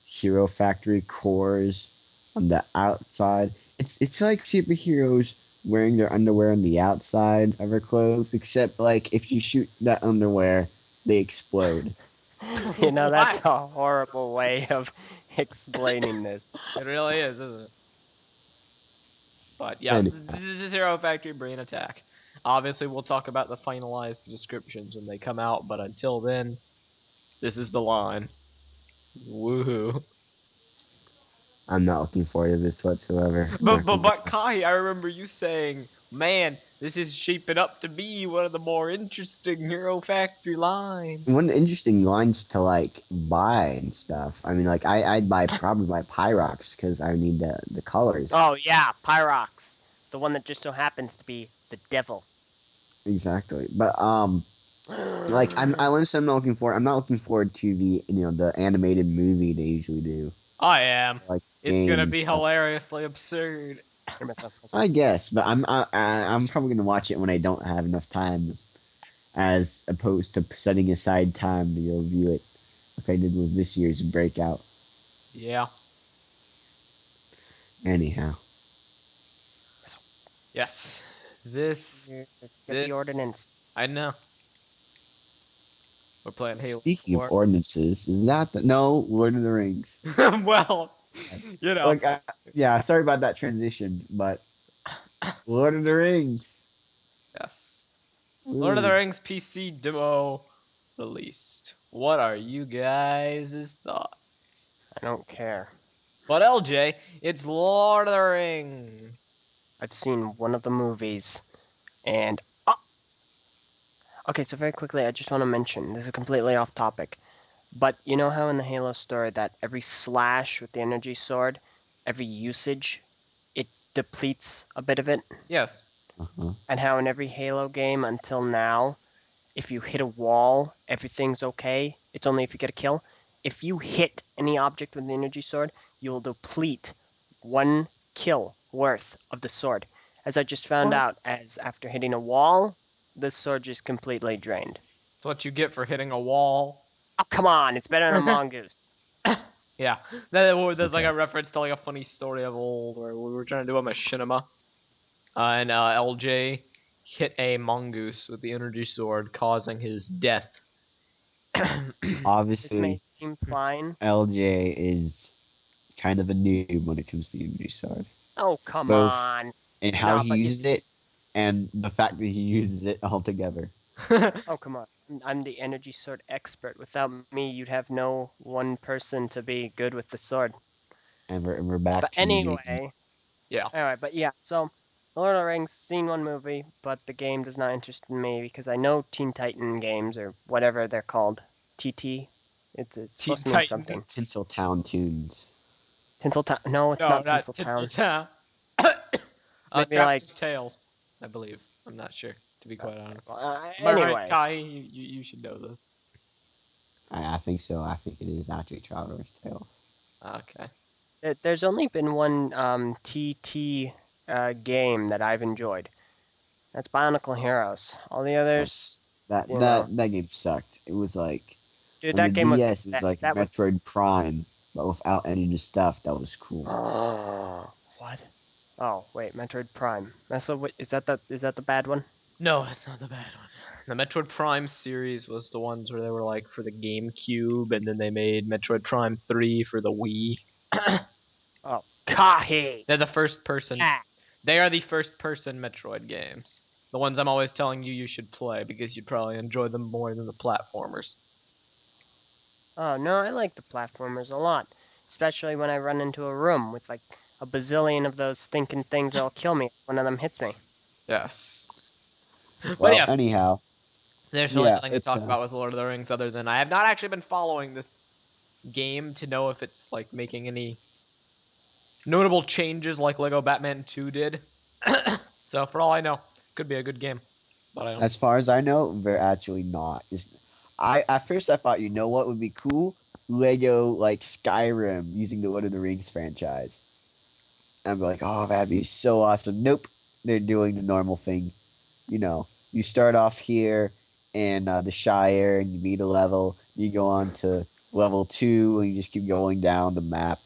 Hero Factory cores on the outside. It's like superheroes wearing their underwear on the outside of their clothes, except like if you shoot that underwear, they explode. That's What? a horrible way of explaining this. It really is, isn't it? But yeah, And this is Hero Factory Brain Attack. Obviously, we'll talk about the finalized descriptions when they come out, but until then, this is the line. Woohoo. I'm not looking forward to this whatsoever. But Kai, I remember you saying, man, this is shaping up to be one of the more interesting Hero Factory lines. One of the interesting lines to like buy and stuff. I mean, like I'd probably buy Pyrox because I need the colors. Oh yeah, Pyrox, the one that just so happens to be the devil. Exactly, but like I'm not looking for. I'm not looking forward to the animated movie they usually do. I am. Like It's gonna be stuff. hilariously absurd. I guess, but I'm probably gonna watch it when I don't have enough time, as opposed to setting aside time to go view it, like I did with this year's Breakout. Yeah. Anyhow, Yes. This. Get This- the ordinance. I know. We're playing Halo. speaking 4. of ordinances, is that no Lord of the Rings? Well, Like, yeah, sorry about that transition, but Lord of the Rings. Yes. Lord of the Ooh. Rings PC demo released. What are you guys' thoughts? I don't care. But LJ, it's Lord of the Rings. I've seen one of the movies, and okay. So very quickly, I just want to mention this is completely off topic, but you know how in the Halo story that every slash with the energy sword, every usage, it depletes a bit of it, Yes. Uh-huh. and how in every Halo game until now, if you hit a wall, everything's okay. It's only if you get a kill. If you hit any object with the energy sword, you will deplete 1 kill worth of the sword. As I just found What? out, as after hitting a wall, the sword just completely drained. That's what you get for hitting a wall. Oh, come on, it's better than a mongoose. Yeah. That's like Okay. a reference to like a funny story of old where we were trying to do a machinima. And LJ hit a mongoose with the energy sword, causing his death. This may Obviously, seem fine. LJ is kind of a noob when it comes to the energy sword, Oh, come Both. on. and how No, he but uses it, and the fact that he uses it altogether. Oh, come on. I'm the energy sword expert. Without me, you'd have no one person to be good with the sword. And we're back But to the game. anyway. Yeah. Alright, but yeah, so Lord of the Rings, seen one movie, but the game does not interest me because I know Teen Titan games or whatever they're called. TT. It's supposed to mean Titan. something. Tinseltown Tunes. Tinseltown. No, it's not Tinseltown. Tinseltown. Maybe Chapter's like. Tales, I believe. I'm not sure, to be quite honest. Well, Am I right, anyway. Kai? You should know this. I think so. I think it is actually Traveler's Tales. Okay. There's only been one TT game that I've enjoyed. That's Bionicle Heroes. All the others, That you know. that game sucked. It was like Dude, on that the game was. DS. It was like that was. Metroid Prime, but without any of the stuff. That was cool. What? Oh wait, Metroid Prime. Is that the bad one? No, it's not the bad one. The Metroid Prime series was the ones where they were like for the GameCube, and then they made Metroid Prime 3 for the Wii. Oh, Kahi! They're the first person. Ah. They are the first person Metroid games. The ones I'm always telling you should play because you'd probably enjoy them more than the platformers. Oh, no, I like the platformers a lot. Especially when I run into a room with like a bazillion of those stinking things that'll kill me if one of them hits me. Yes. But Well, yes, anyhow, there's really yeah, nothing to it's talk about with Lord of the Rings other than I have not actually been following this game to know if it's like making any notable changes like Lego Batman 2 did. So for all I know, could be a good game. But I don't. as far as I know, they're actually not. I at first I thought, you know what would be cool? Lego like Skyrim using the Lord of the Rings franchise. I'm like, oh, that'd be so awesome. Nope, they're doing the normal thing. You know, you start off here in the Shire and you meet a level. You go on to level 2 and you just keep going down the map.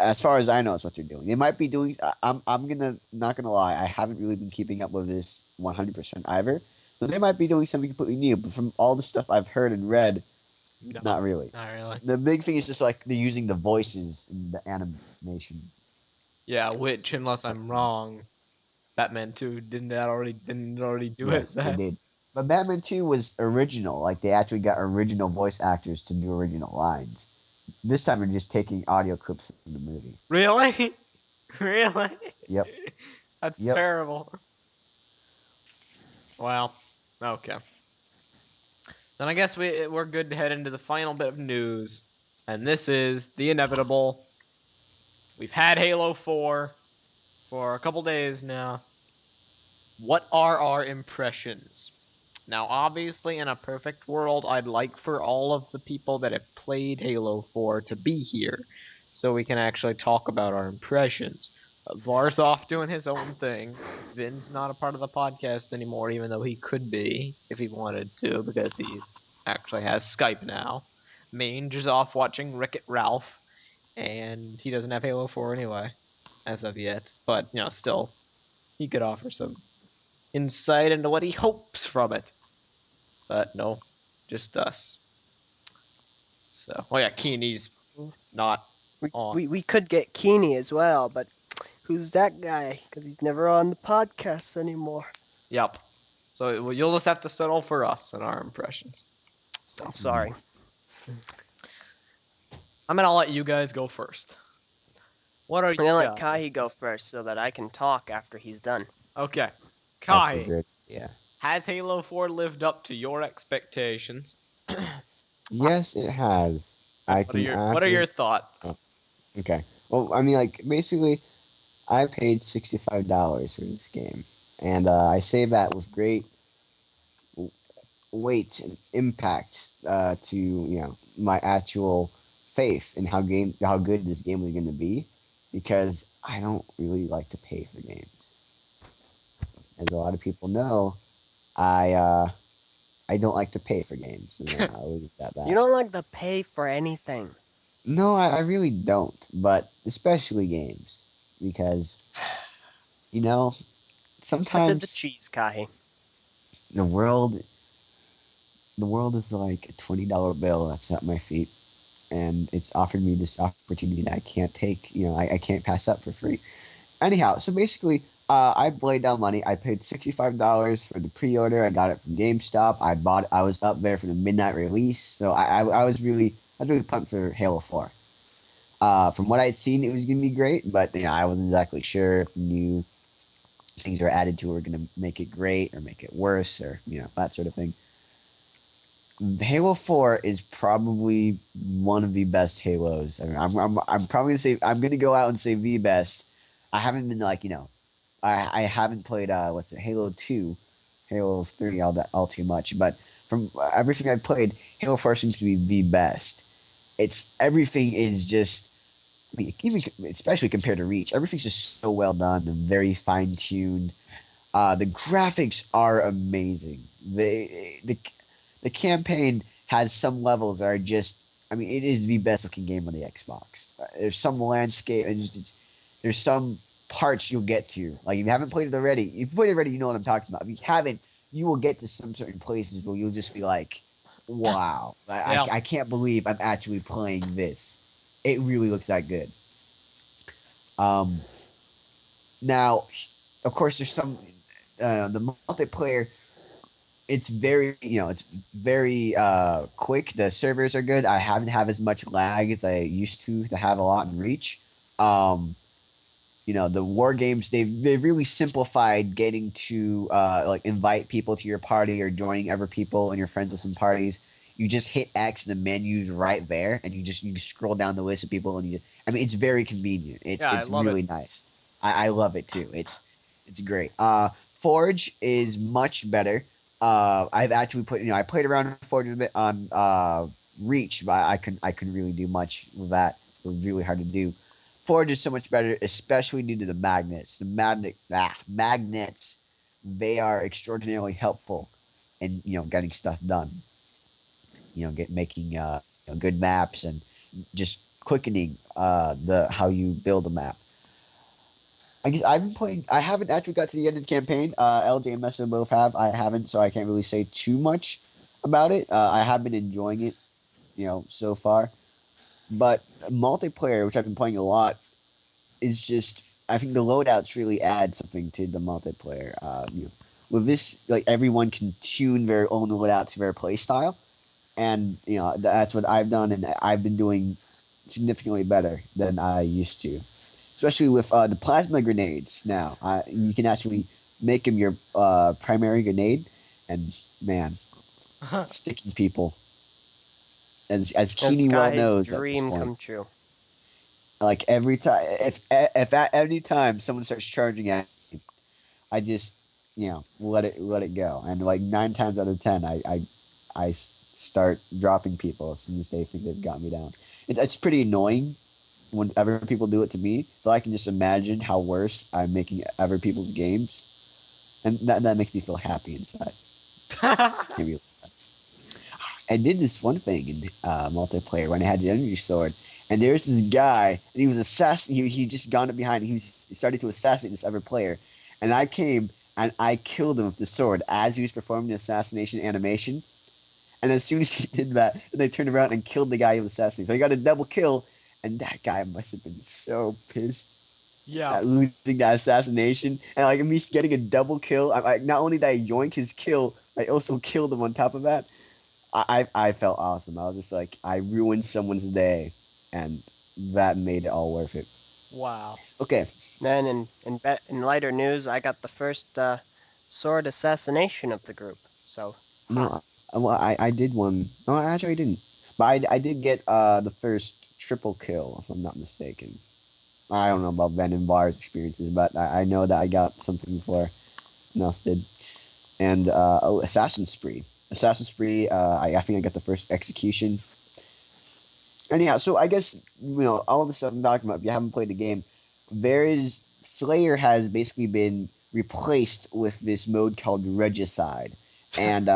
As far as I know, it's what they're doing. They might be doing. I'm gonna not gonna lie. I haven't really been keeping up with this 100% either. So they might be doing something completely new. But from all the stuff I've heard and read, No, not really. Not really. The big thing is just like they're using the voices in the animation. Yeah, which, unless I'm wrong, Batman 2 didn't it already do Yes, it? they did. But Batman 2 was original. Like they actually got original voice actors to do original lines. This time they're just taking audio clips from the movie. Really? Really? Yep. That's Yep. terrible. Well, okay. Then I guess we're good to head into the final bit of news. And this is the inevitable. We've had Halo 4 for a couple days now. What are our impressions? Now, obviously, in a perfect world, I'd like for all of the people that have played Halo 4 to be here, so we can actually talk about our impressions. Var's off doing his own thing. Vin's not a part of the podcast anymore, even though he could be, if he wanted to, because he's actually has Skype now. Mange is off watching Wreck-It Ralph, and he doesn't have Halo 4 anyway, as of yet. But, still, he could offer some insight into what he hopes from it. But no, just us. So, oh yeah, Keeney's not on. We could get Keeney as well, but who's that guy? Because he's never on the podcast anymore. Yep. So you'll just have to settle for us and our impressions. So I'm sorry. I'm gonna let you guys go first. What are I'm you gonna let guys? Kahi go first so that I can talk after he's done. Okay, That's a Kai, good, yeah. has Halo 4 lived up to your expectations? Yes, it has. I What are can your actually. thoughts? Oh. Okay. Well, I mean, like basically, I paid $65 for this game, and I say that with great weight and impact to my actual faith in how good this game was going to be, because I don't really like to pay for games. As a lot of people know, I don't like to pay for games. And I'll leave it at that. You don't like to pay for anything. No, I really don't, but especially games, because Cut to the sometimes cheese, Kahi. the world the world is like a $20 bill that's at my feet, and it's offered me this opportunity that I can't take. I can't pass up for free. Anyhow, so basically, I laid down money. I paid $65 for the pre-order. I got it from GameStop. I was up there for the midnight release, so I was really pumped for Halo 4. From what I'd seen, it was gonna be great, but I wasn't exactly sure if new things were added to it were gonna make it great or make it worse, or that sort of thing. Halo 4 is probably one of the best Halos. I mean, I'm probably gonna say, I'm gonna go out and say the best. I haven't been I haven't played Halo 2, Halo 3 all too much, but from everything I've played, Halo 4 seems to be the best. Everything is just, I mean, even especially compared to Reach, everything's just so well done and very fine tuned. The graphics are amazing. The campaign has some levels that are just, I mean, it is the best looking game on the Xbox. There's some landscape and there's some parts you'll get to. Like, if you haven't played it already, if you played it already, you know what I'm talking about. If you haven't, you will get to some certain places where you'll just be like, wow, Yeah. I can't believe I'm actually playing this. It really looks that good. Um, Now, of course, there's some the multiplayer. It's very it's very quick. The servers are good. I haven't have as much lag as I used to have a lot in Reach. Um, the war games they've really simplified getting to like invite people to your party or joining other people and your friends with some parties. You just hit X and the menu's right there, and you scroll down the list of people, and I mean, it's very convenient. It's Yeah, I it's love it. really nice. I love it too. It's great. Forge is much better. I've actually I played around with Forge a bit on Reach, but I couldn't really do much with that. It was really hard to do. Forge is so much better, especially due to the magnets. Magnets, they are extraordinarily helpful in getting stuff done. Making good maps and just quickening the how you build a map. I guess I've been playing. I haven't actually got to the end of the campaign. LJ and Mesa both have. I haven't, so I can't really say too much about it. I have been enjoying it, so far. But multiplayer, which I've been playing a lot, is just I think the loadouts really add something to the multiplayer. With this, like everyone can tune their own loadout to their play style, and that's what I've done, and I've been doing significantly better than I used to, especially with the plasma grenades. Now you can actually make them your primary grenade, and man, sticking people as This Keeney well guy's knows at this dream point. come true. Like every time, if at any time someone starts charging at me, I just let it go, and like 9 times out of 10, I start dropping people as soon as they think they've got me down. It's pretty annoying whenever people do it to me, so I can just imagine how worse I'm making other people's games, and that makes me feel happy inside. Maybe I did this one thing in multiplayer when I had the energy sword, and there's this guy, and he was assassin. He just gone up behind. He started to assassinate this other player, and I came and I killed him with the sword as he was performing the assassination animation. And as soon as he did that, they turned around and killed the guy who was assassinating. So he got a double kill, and that guy must have been so pissed Yeah. at losing that assassination, and like me getting a double kill. Not only did I yoink his kill, I also killed him on top of that. I felt awesome. I was just like, I ruined someone's day, and that made it all worth it. Wow. Okay. Then in lighter news, I got the first sword assassination of the group. So No, I did one. No, actually I didn't. But I did get the first triple kill, if I'm not mistaken. I don't know about Venom Bar's experiences, but I know that I got something before no else did. And Assassin's Spree. Assassin's Spree, I think I got the first execution. Anyhow, so I guess all the stuff I'm talking about. If you haven't played the game, Slayer has basically been replaced with this mode called Regicide, and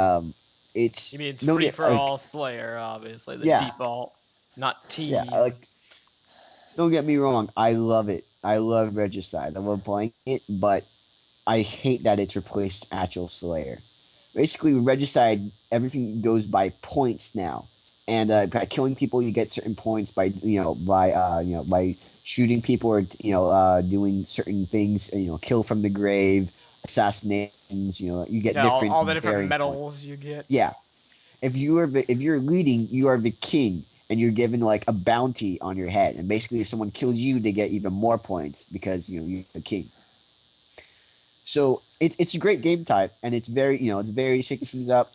it's You mean it's no free di- for like, all Slayer, obviously, the yeah, default, not yeah. Like, teams. don't get me wrong, I love it. I love Regicide. I love playing it, but I hate that it's replaced actual Slayer. Basically, Regicide, everything goes by points now, and by killing people, you get certain points by by shooting people or doing certain things. Kill from the grave, assassinations. You get Yeah, different all the different varying medals points. you get. Yeah, if you're leading, you are the king, and you're given like a bounty on your head. And basically, if someone kills you, they get even more points because you're the king. So it's a great game type, and it's very it's very shaking things up,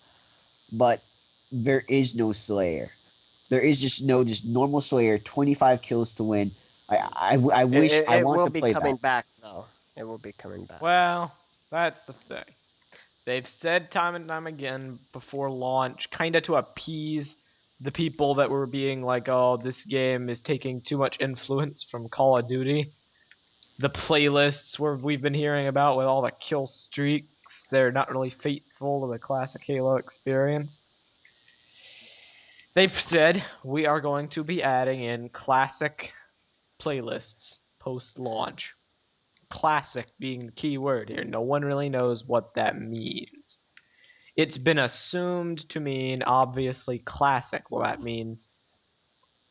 but there is no Slayer. There is just normal Slayer. 25 kills to win. I it, wish it, I it want will to be play coming that. back though. It will be coming back. Well, that's the thing. They've said time and time again before launch, kind of to appease the people that were being like, oh, this game is taking too much influence from Call of Duty. The playlists where we've been hearing about with all the kill streaks, they're not really faithful to the classic Halo experience. They've said we are going to be adding in classic playlists post-launch. Classic being the key word here. No one really knows what that means. It's been assumed to mean obviously classic. Well, that means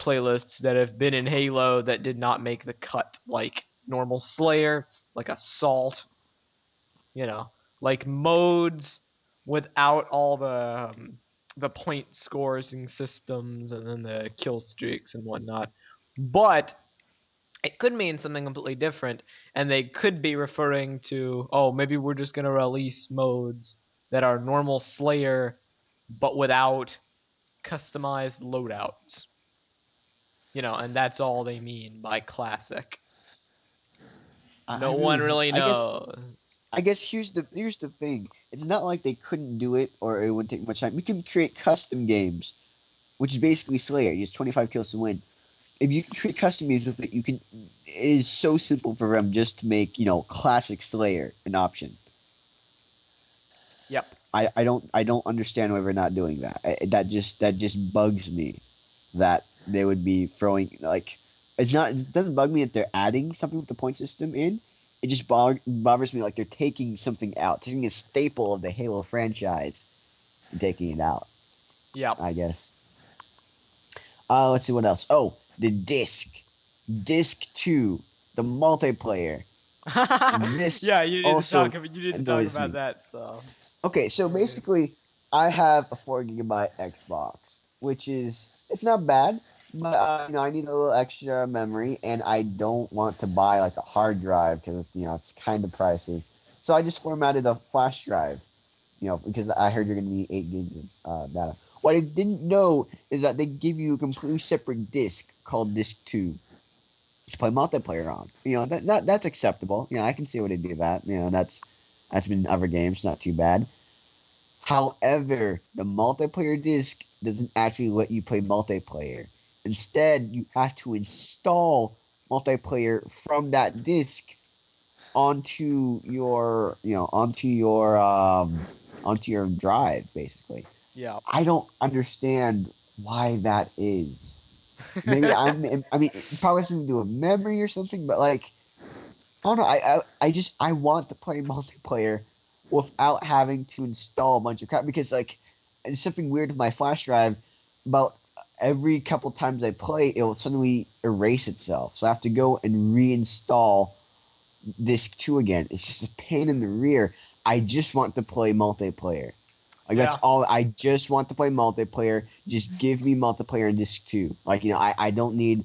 playlists that have been in Halo that did not make the cut, like normal Slayer, like Assault, like modes without all the point scoring systems and then the kill streaks and whatnot. But it could mean something completely different, and they could be referring to, oh, maybe we're just going to release modes that are normal Slayer, but without customized loadouts. And that's all they mean by classic. No one really knows. I guess here's the thing. It's not like they couldn't do it or it wouldn't take much time. You can create custom games, which is basically Slayer. You use 25 kills to win. If you can create custom games with it, you can. It is so simple for them just to make classic Slayer an option. Yep. I don't understand why we're not doing that. That just bugs me, that they would be throwing like. It doesn't bug me that they're adding something with the point system in. It just bothers me like they're taking something out, taking a staple of the Halo franchise, and taking it out. Yeah. I guess. Let's see what else. Oh, the disc 2, the multiplayer. This yeah, you need also to talk about that. So. Okay, so basically, I have a 4 gigabyte Xbox, which it's not bad, but I need a little extra memory, and I don't want to buy like a hard drive because it's kind of pricey. So I just formatted a flash drive, because I heard you're gonna need 8 gigs of data. What I didn't know is that they give you a completely separate disc called Disc 2 to play multiplayer on. That's acceptable. I can see why they do that. That's been in other games, not too bad. However, the multiplayer disc doesn't actually let you play multiplayer. Instead, you have to install multiplayer from that disc onto your drive, basically. Yeah. I don't understand why that is. Maybe it probably has something to do with memory or something, but like, I don't know. I want to play multiplayer without having to install a bunch of crap, because like, it's something weird with my flash drive. About every couple times I play, it will suddenly erase itself, so I have to go and reinstall Disc 2 again. It's just a pain in the rear. I just want to play multiplayer. Like, that's all. I just want to play multiplayer. Just give me multiplayer in Disc 2. Like, I don't need,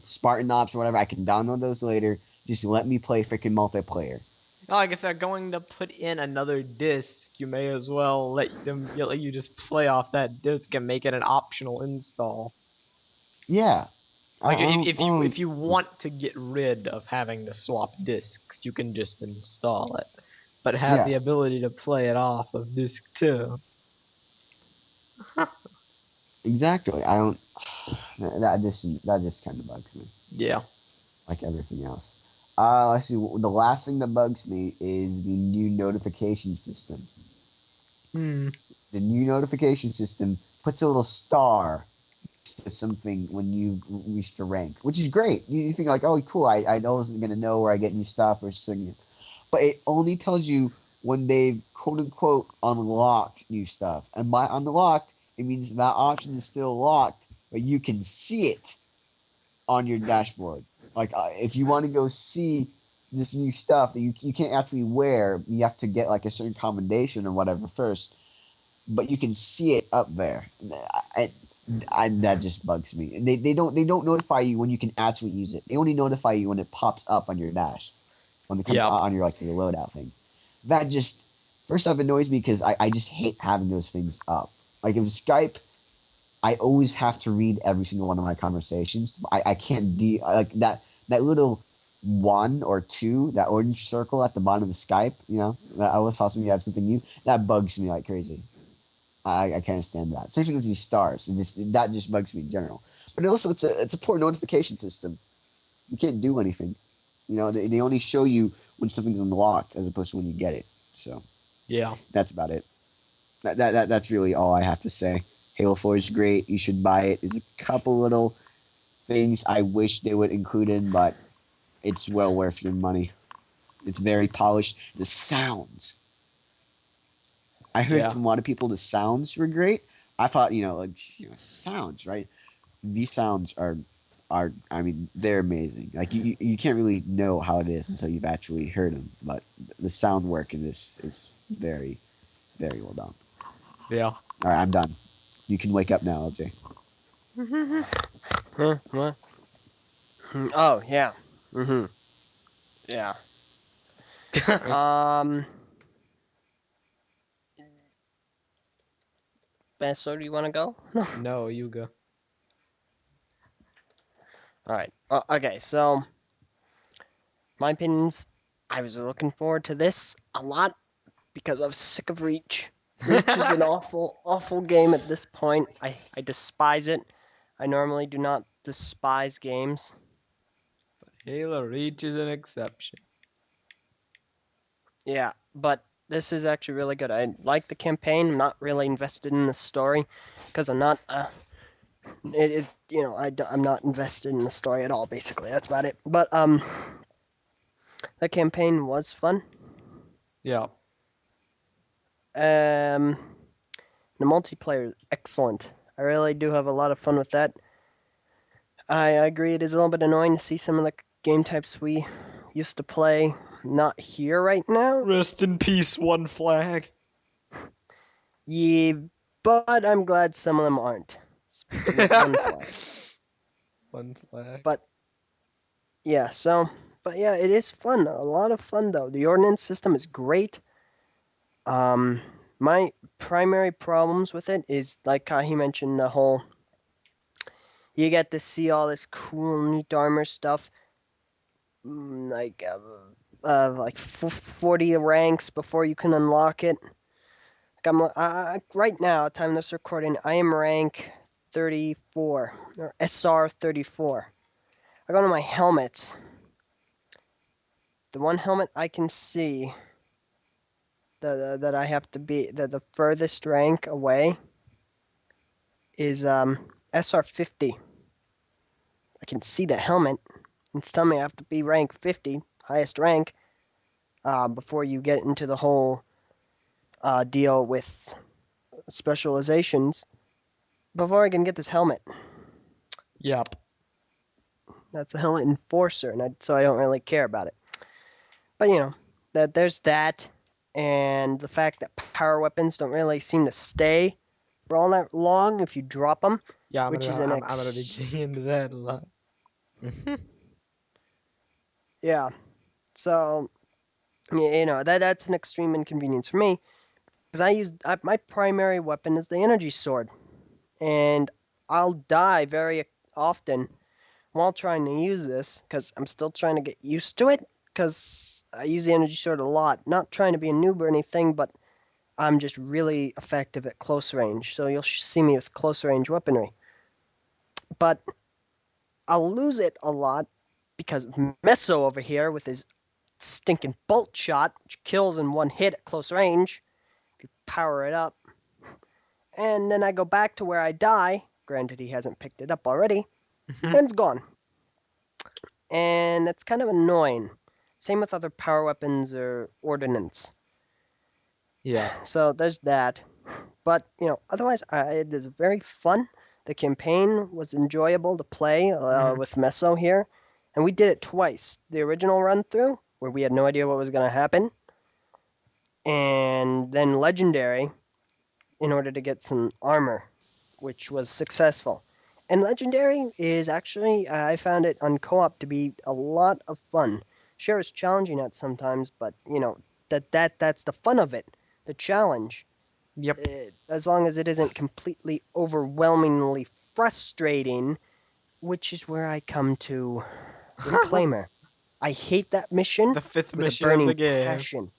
Spartan Ops or whatever. I can download those later. Just let me play freaking multiplayer. Like, if they're going to put in another disc, you may as well let you just play off that disc and make it an optional install. Yeah. Like, if you want to get rid of having to swap discs, you can just install it, but have the ability to play it off of disc 2. Exactly. I don't. That just kind of bugs me. Yeah. Like everything else. Let's see. The last thing that bugs me is the new notification system. The new notification system puts a little star to something when you reach the rank, which is great. You think like, oh, cool. I wasn't gonna know where I get new stuff or something, but it only tells you when they've quote unquote unlocked new stuff. And by unlocked, it means that option is still locked, but you can see it on your dashboard. Like, if you want to go see this new stuff that you can't actually wear, you have to get like a certain combination or whatever first, but you can see it up there. That just bugs me. And they don't notify you when you can actually use it. They only notify you when it pops up on your dash, when it comes on your your loadout thing. That just, first off, annoys me because I just hate having those things up. Like, if Skype, I always have to read every single one of my conversations. I can't like that little 1 or 2, that orange circle at the bottom of the Skype, that always helps me have something new. That bugs me like crazy. I can't stand that. Same thing with these stars. That just bugs me in general. But also, it's a poor notification system. You can't do anything. They only show you when something's unlocked as opposed to when you get it. So yeah, that's about it. That's really all I have to say. Halo 4 is great. You should buy it. There's a couple little things I wish they would include in, but it's well worth your money. It's very polished. The sounds. I heard from a lot of people the sounds were great. I thought, sounds, right? These sounds are are, I mean, they're amazing. Like you can't really know how it is until you've actually heard them. But the sound work in this is very, very well done. Yeah. All right, I'm done. You can wake up now, LJ. Huh? What? Oh, yeah. Mm-hmm. Yeah. So do you want to go? No. No, you go. All right. Okay, so my opinions, I was looking forward to this a lot because I was sick of Reach. Reach is an awful, awful game at this point. I despise it. I normally do not despise games. Halo Reach is an exception. Yeah, but this is actually really good. I like the campaign. I'm not really invested in the story because I'm not. I'm not invested in the story at all. Basically, that's about it. But the campaign was fun. Yeah. The multiplayer is excellent. I really do have a lot of fun with that. I agree it is a little bit annoying to see some of the game types we used to play not here right now. Rest in peace, One Flag. Yeah, but I'm glad some of them aren't. One Flag. One Flag. But yeah, it is fun. A lot of fun though. The ordnance system is great. My primary problems with it is like he mentioned the whole. You get to see all this cool, neat armor stuff, like 40 ranks before you can unlock it. Like right now, at the time of this recording, I am rank 34 or SR 34. I go to my helmets. The one helmet I can see that I have to be the furthest rank away is SR 50. I can see the helmet. It's telling me I have to be rank 50, highest rank, before you get into the whole deal with specializations. Before I can get this helmet. Yep. That's the helmet enforcer, and so I don't really care about it. But there's that, and the fact that power weapons don't really seem to stay for all that long if you drop them. Yeah, I'm Which is gonna be getting into that a lot. Yeah. So that's an extreme inconvenience for me because my primary weapon is the energy sword, and I'll die very often while trying to use this because I'm still trying to get used to it because I use the energy sword a lot. Not trying to be a noob or anything, but I'm just really effective at close range. So you'll see me with close range weaponry. But I'll lose it a lot because Meso over here with his stinking bolt shot, which kills in one hit at close range, if you power it up. And then I go back to where I die. Granted, he hasn't picked it up already. And it's gone. And that's kind of annoying. Same with other power weapons or ordnance. Yeah. So there's that. But, otherwise, it is very fun. The campaign was enjoyable to play with Meso here. And we did it twice. The original run through, where we had no idea what was going to happen. And then Legendary, in order to get some armor, which was successful. And Legendary is actually, I found it on co-op to be a lot of fun. Sure, it's challenging at sometimes, but, that's the fun of it. The challenge. Yep. As long as it isn't completely overwhelmingly frustrating, which is where I come to Reclaimer. I hate that mission. The fifth with mission a burning of the game. passion.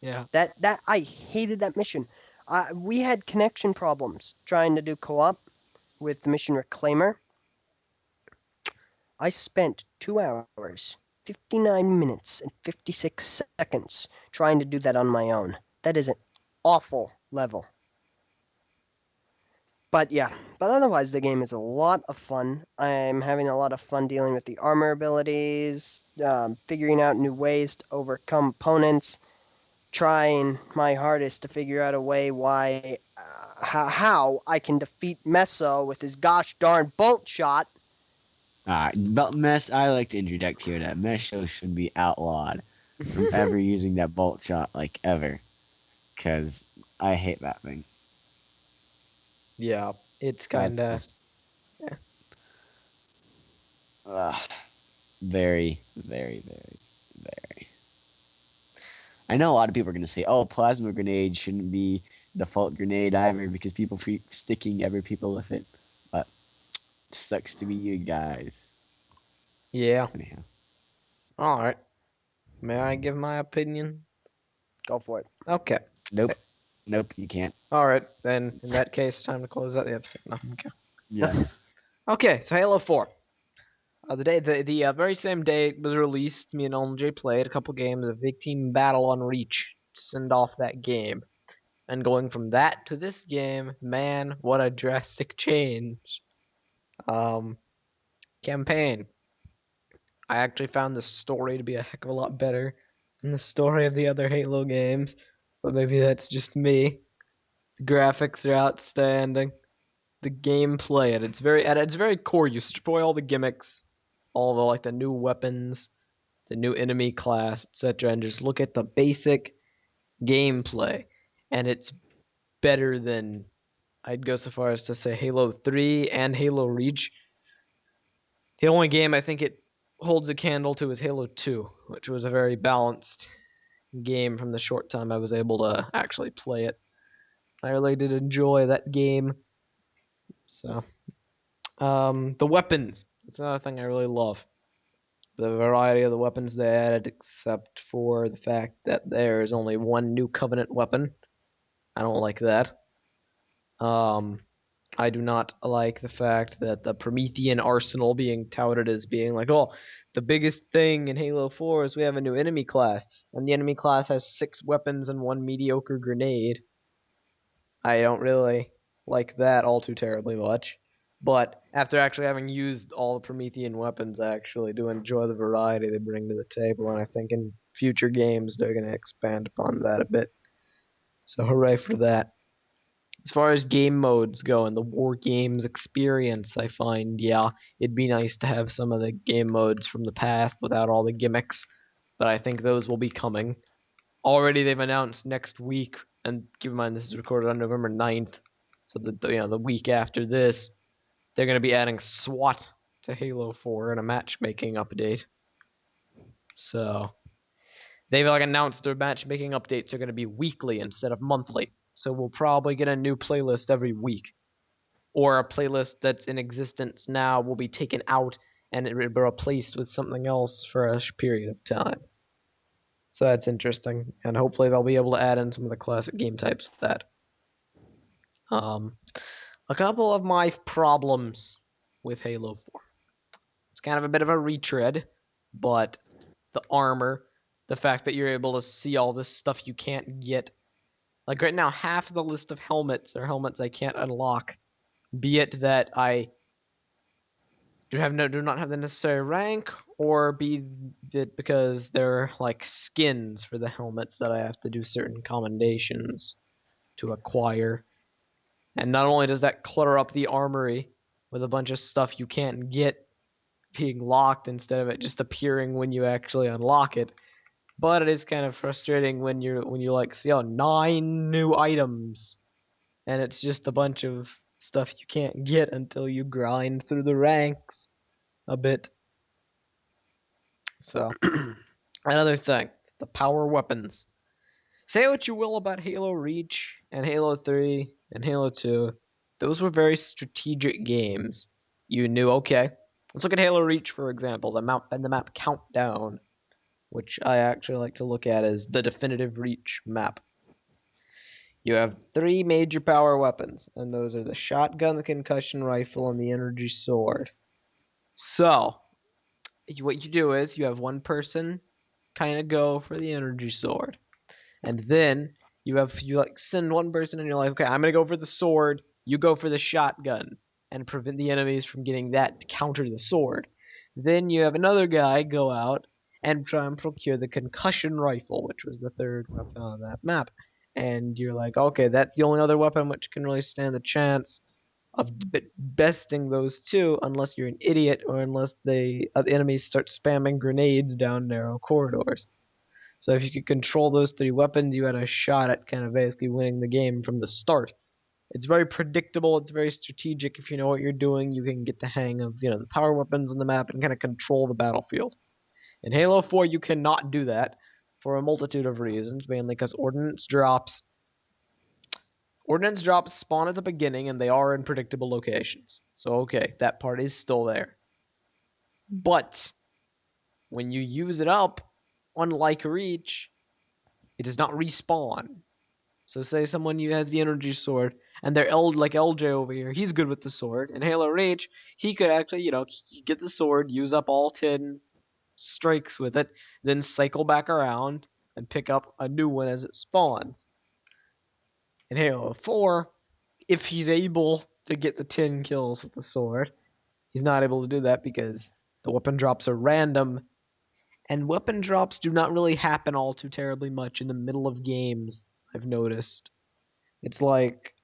Yeah. That I hated that mission. We had connection problems trying to do co-op with the mission Reclaimer. I spent 2 hours, 59 minutes, and 56 seconds trying to do that on my own. That is an awful level. But otherwise the game is a lot of fun. I'm having a lot of fun dealing with the armor abilities, figuring out new ways to overcome opponents, trying my hardest to figure out a way how I can defeat Meso with his gosh darn bolt shot. But mesh, I like to interject here that mesh should be outlawed from ever using that bolt shot, like, ever. Because I hate that thing. Yeah, it's That's kinda. just Yeah. very, very, very, very. I know a lot of people are going to say, oh, plasma grenade shouldn't be default grenade either because people keep sticking other people with it. But it sucks to be you guys. Yeah. Anyhow. Alright. May I give my opinion? Go for it. Okay. Nope. Nope, you can't. Alright, then in that case, time to close out the episode. No, okay. Yeah. Okay, so Halo 4. The very same day it was released, me and LJ played a couple games of Big Team Battle on Reach to send off that game. And going from that to this game, man, what a drastic change. Campaign. I actually found the story to be a heck of a lot better than the story of the other Halo games, but maybe that's just me. The graphics are outstanding. The gameplay at its very core, you destroy all the gimmicks, all the new weapons, the new enemy class, etc., and just look at the basic gameplay, and it's better than I'd go so far as to say Halo 3 and Halo Reach. The only game I think it holds a candle to is Halo 2, which was a very balanced game from the short time I was able to actually play it. I really did enjoy that game. So, the weapons. That's another thing I really love. The variety of the weapons they added, except for the fact that there is only one new Covenant weapon. I don't like that. I do not like the fact that the Promethean arsenal being touted as being like, oh, the biggest thing in Halo 4 is we have a new enemy class, and the enemy class has 6 weapons and 1 mediocre grenade. I don't really like that all too terribly much. But after actually having used all the Promethean weapons, I actually do enjoy the variety they bring to the table, and I think in future games they're going to expand upon that a bit. So hooray for that. As far as game modes go and the war games experience, I find, yeah, it'd be nice to have some of the game modes from the past without all the gimmicks, but I think those will be coming. Already they've announced next week, and keep in mind this is recorded on November 9th, so the week after this, they're going to be adding SWAT to Halo 4 in a matchmaking update. So, they've announced their matchmaking updates are going to be weekly instead of monthly. So we'll probably get a new playlist every week. Or a playlist that's in existence now will be taken out and it will be replaced with something else for a period of time. So that's interesting, and hopefully they'll be able to add in some of the classic game types with that. A couple of my problems with Halo 4. It's kind of a bit of a retread, but the armor, the fact that you're able to see all this stuff you can't get. Like right now, half of the list of helmets are helmets I can't unlock, be it that I do not have the necessary rank, or be it because they're like skins for the helmets that I have to do certain commendations to acquire. And not only does that clutter up the armory with a bunch of stuff you can't get being locked instead of it just appearing when you actually unlock it, but it is kind of frustrating when you see 9 new items and it's just a bunch of stuff you can't get until you grind through the ranks a bit. So, another thing, the power weapons. Say what you will about Halo Reach and Halo 3 and Halo 2, those were very strategic games. You knew, okay, let's look at Halo Reach, for example, the map Countdown, which I actually like to look at as the definitive Reach map. You have 3 major power weapons, and those are the shotgun, the concussion rifle, and the energy sword. So, what you do is you have one person kind of go for the energy sword, and then you send one person and you're like, okay, I'm gonna go for the sword, you go for the shotgun, and prevent the enemies from getting that to counter the sword. Then you have another guy go out and try and procure the concussion rifle, which was the 3rd weapon on that map. And you're like, okay, that's the only other weapon which can really stand a chance of besting those two unless you're an idiot or unless the enemies start spamming grenades down narrow corridors. So if you could control those three weapons, you had a shot at kind of basically winning the game from the start. It's very predictable, it's very strategic. If you know what you're doing, you can get the hang of, the power weapons on the map and kind of control the battlefield. In Halo 4, you cannot do that for a multitude of reasons, mainly because ordnance drops spawn at the beginning and they are in predictable locations. So okay, that part is still there. But when you use it up, unlike Reach, it does not respawn. So say someone has the energy sword, and they're like LJ over here, he's good with the sword. In Halo Reach, he could actually, get the sword, use up all 10 strikes with it, then cycle back around and pick up a new one as it spawns. In Halo 4, if he's able to get the 10 kills with the sword, he's not able to do that because the weapon drops are random, and weapon drops do not really happen all too terribly much in the middle of games, I've noticed. It's like,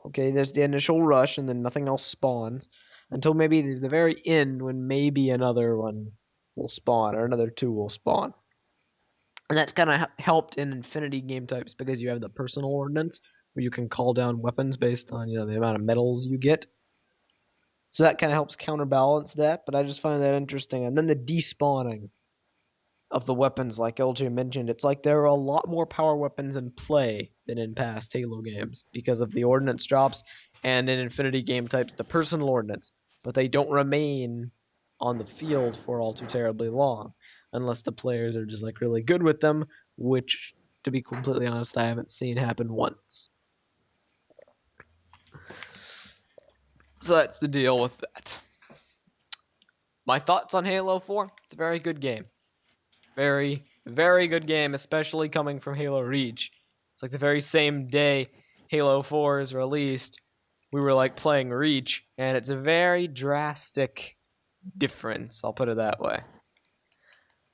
okay, there's the initial rush and then nothing else spawns until maybe the very end when maybe another one will spawn or another two will spawn. And that's kind of helped in Infinity game types because you have the personal ordnance where you can call down weapons based on, the amount of medals you get. So that kind of helps counterbalance that, but I just find that interesting. And then the despawning of the weapons, like LJ mentioned, it's like there are a lot more power weapons in play than in past Halo games because of the ordnance drops, and in Infinity game types, the personal ordnance. But they don't remain on the field for all too terribly long, unless the players are just like really good with them, which, to be completely honest, I haven't seen happen once. So that's the deal with that. My thoughts on Halo 4, it's a very good game. Very, very good game, especially coming from Halo Reach. It's like the very same day Halo 4 is released, we were like playing Reach, and it's a very drastic difference, I'll put it that way.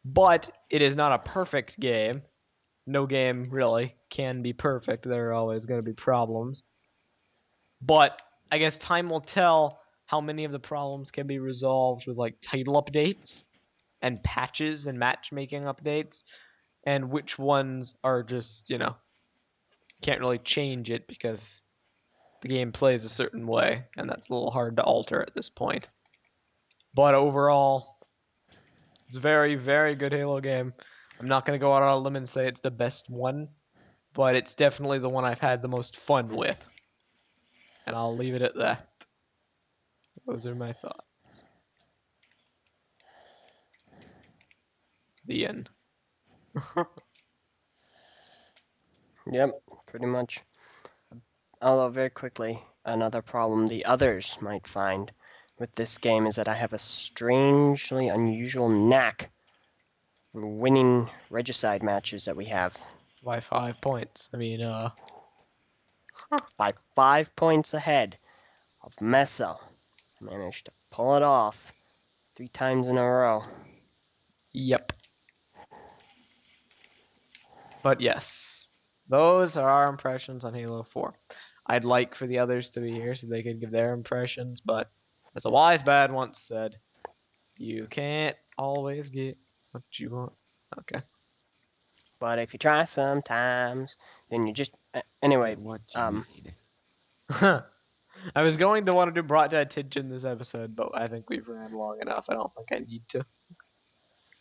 But it is not a perfect game. No game really can be perfect. There are always going to be problems. But I guess time will tell how many of the problems can be resolved with like title updates and patches and matchmaking updates, and which ones are just, can't really change it because the game plays a certain way, and that's a little hard to alter at this point. But overall, it's a very, very good Halo game. I'm not going to go out on a limb and say it's the best one, but it's definitely the one I've had the most fun with. And I'll leave it at that. Those are my thoughts. The end. Yep, pretty much. Although, very quickly, another problem the others might find with this game is that I have a strangely unusual knack for winning regicide matches that we have. By 5 points. I mean, By 5 points ahead of Messa. I managed to pull it off 3 times in a row. Yep. But yes, those are our impressions on Halo 4. I'd like for the others to be here so they could give their impressions, but as a wise man once said, you can't always get what you want. Okay. But if you try sometimes, then you just... Anyway, What you need. I was going to want to do brought to attention this episode, but I think we've ran long enough. I don't think I need to.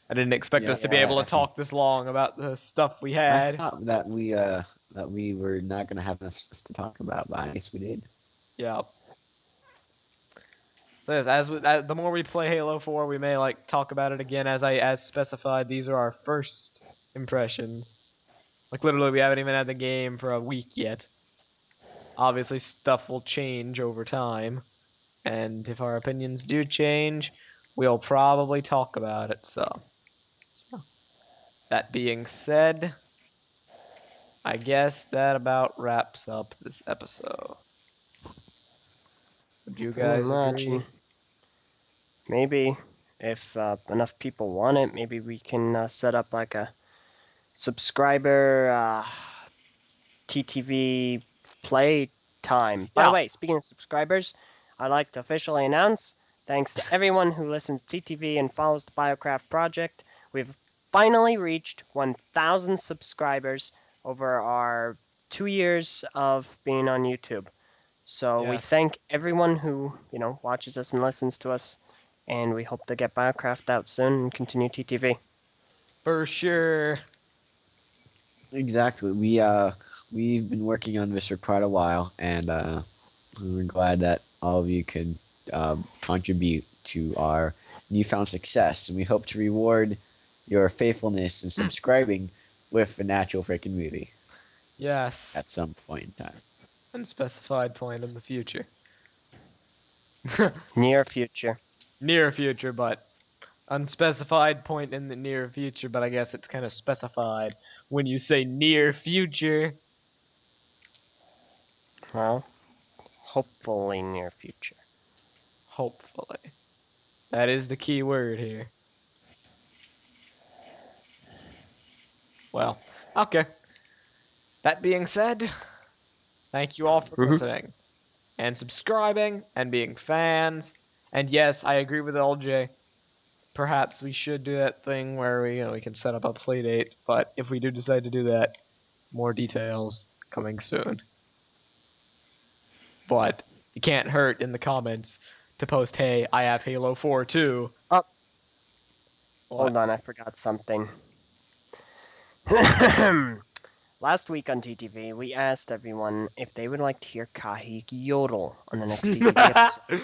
I didn't expect us to be able to talk this long about the stuff we I had. thought that we were not gonna have enough stuff to talk about, but I guess we did. Yeah. So yes, the more we play Halo 4, we may like talk about it again as specified. These are our first impressions. Like literally, we haven't even had the game for a week yet. Obviously, stuff will change over time, and if our opinions do change, we'll probably talk about it. So that being said, I guess that about wraps up this episode. Would you guys agree? Maybe if enough people want it, maybe we can set up like a subscriber TTV play time. By Yeah. the way, speaking of subscribers, I'd like to officially announce, thanks to everyone who listens to TTV and follows the Biocraft project, we've finally reached 1,000 subscribers over our 2 years of being on YouTube. So we Yes. thank everyone who, watches us and listens to us, and we hope to get Biocraft out soon and continue TTV. For sure. Exactly. We've been working on this for quite a while, and we're glad that all of you could contribute to our newfound success, and we hope to reward your faithfulness in subscribing with an actual freaking movie Yes. at some point in time. Unspecified point in the future. Near future. Near future, but unspecified point in the near future, but I guess it's kind of specified when you say near future. Well, hopefully near future. Hopefully. That is the key word here. Well, okay. That being said, thank you all for listening and subscribing and being fans. And yes, I agree with LJ. Perhaps we should do that thing where we can set up a play date, but if we do decide to do that, more details coming soon. But it can't hurt in the comments to post, hey, I have Halo 4 too. Oh. What? Hold on, I forgot something. Last week on TTV, we asked everyone if they would like to hear Kahi yodel on the next TTV episode.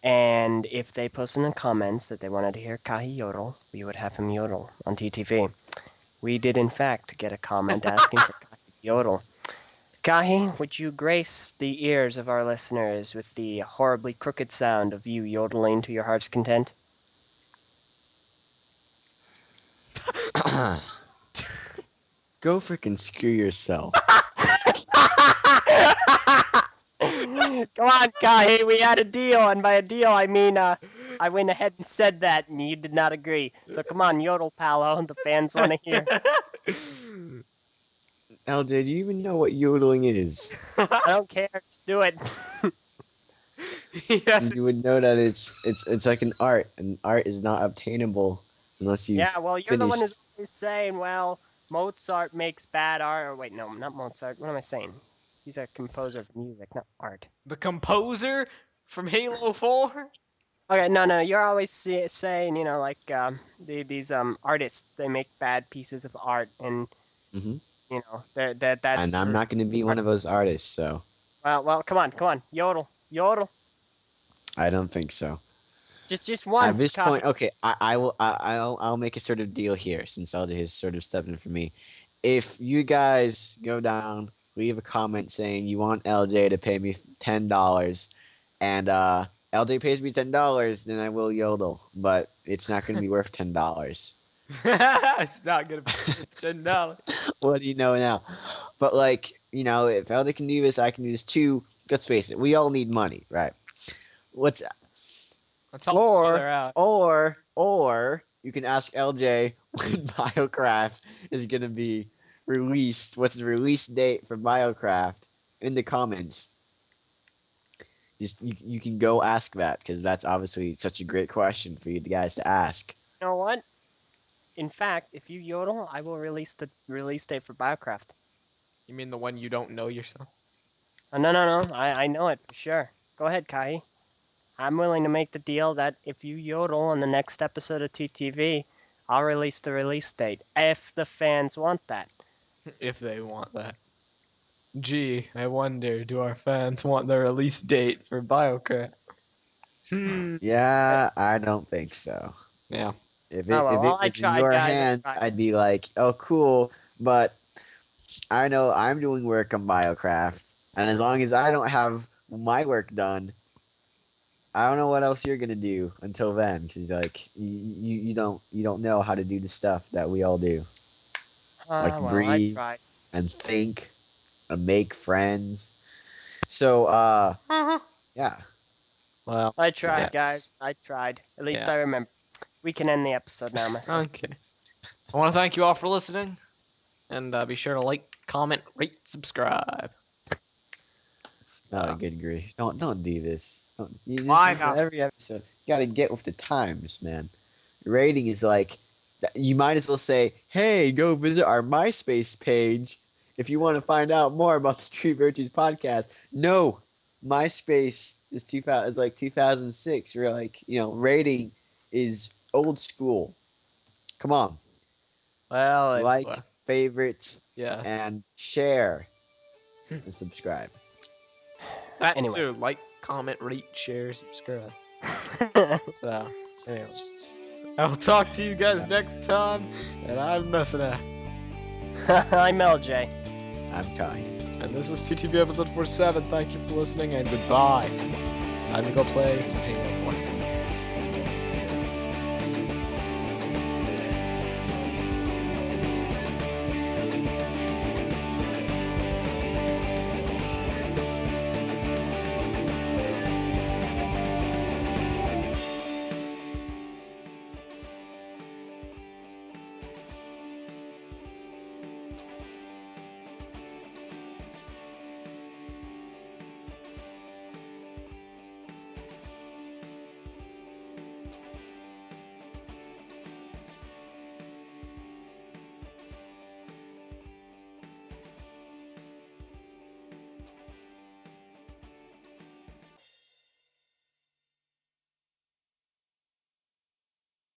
And if they posted in the comments that they wanted to hear Kahi yodel, we would have him yodel on TTV. We did, in fact, get a comment asking for Kahi yodel. Kahi, would you grace the ears of our listeners with the horribly crooked sound of you yodeling to your heart's content? Go freaking screw yourself. Come on, Kahi, we had a deal, and by a deal I mean I went ahead and said that, and you did not agree. So come on, yodel, palo, the fans want to hear. LJ, do you even know what yodeling is? I don't care, just do it. Yeah. You would know that it's like an art, and art is not obtainable unless you. Yeah, well, you're the one finished. who's always saying, well, Mozart makes bad art. Or wait, no, not Mozart. What am I saying? He's a composer of music, not art. The composer from Halo 4? Okay, no, you're always saying, these artists, they make bad pieces of art, and Mhm. that's. And I'm not going to be one of those artists, so Well, come on, yodel. I don't think so. Just once. At this Kahi. point, okay, I'll make a sort of deal here since LJ has sort of stepped in for me. If you guys go down, leave a comment saying you want LJ to pay me $10, and LJ pays me $10, then I will yodel. But it's not going to be worth $10. It's not gonna be $10. What do you know now? But if LJ can do this, I can do this too. Let's face it, we all need money, right? Let's help each other out. Or you can ask LJ when Biocraft is gonna be released. What's the release date for Biocraft in the comments? Just you can go ask that because that's obviously such a great question for you guys to ask. You know what? In fact, if you yodel, I will release the release date for Biocraft. You mean the one you don't know yourself? No. I know it for sure. Go ahead, Kai. I'm willing to make the deal that if you yodel on the next episode of TTV, I'll release the release date if the fans want that. If they want that. Gee, I wonder, do our fans want the release date for Biocraft? Yeah, I don't think so. Yeah. If Oh, well, it I was in tried, your guys, I hands, tried. I'd be like, oh, cool. But I know I'm doing work on Biocraft, and as long as I don't have my work done, I don't know what else you're gonna do until then, because you don't know how to do the stuff that we all do, like Well, breathe I tried. and think and make friends. So yeah. Well, I tried, yes. guys. I tried. At least Yeah. I remember. We can end the episode now, my son. Okay. I want to thank you all for listening, and be sure to like, comment, rate, subscribe. See Oh, good grief! Don't do this. Don't. This Why is not? every episode. You gotta get with the times, man. Rating is like, you might as well say, "Hey, go visit our MySpace page if you want to find out more about the Tree Virtues podcast." No, MySpace is 2000. It's like 2006. You're like, rating is old school. Come on, Well, like, favorite, yeah. and share, and subscribe. That Anyway. too. Like, comment, rate, share, subscribe. So, anyway. I'll talk to you guys next time, and I'm Messina. I'm LJ. I'm Kai. And this was TTV episode 47. Thank you for listening, and goodbye. Time to go play some Halo.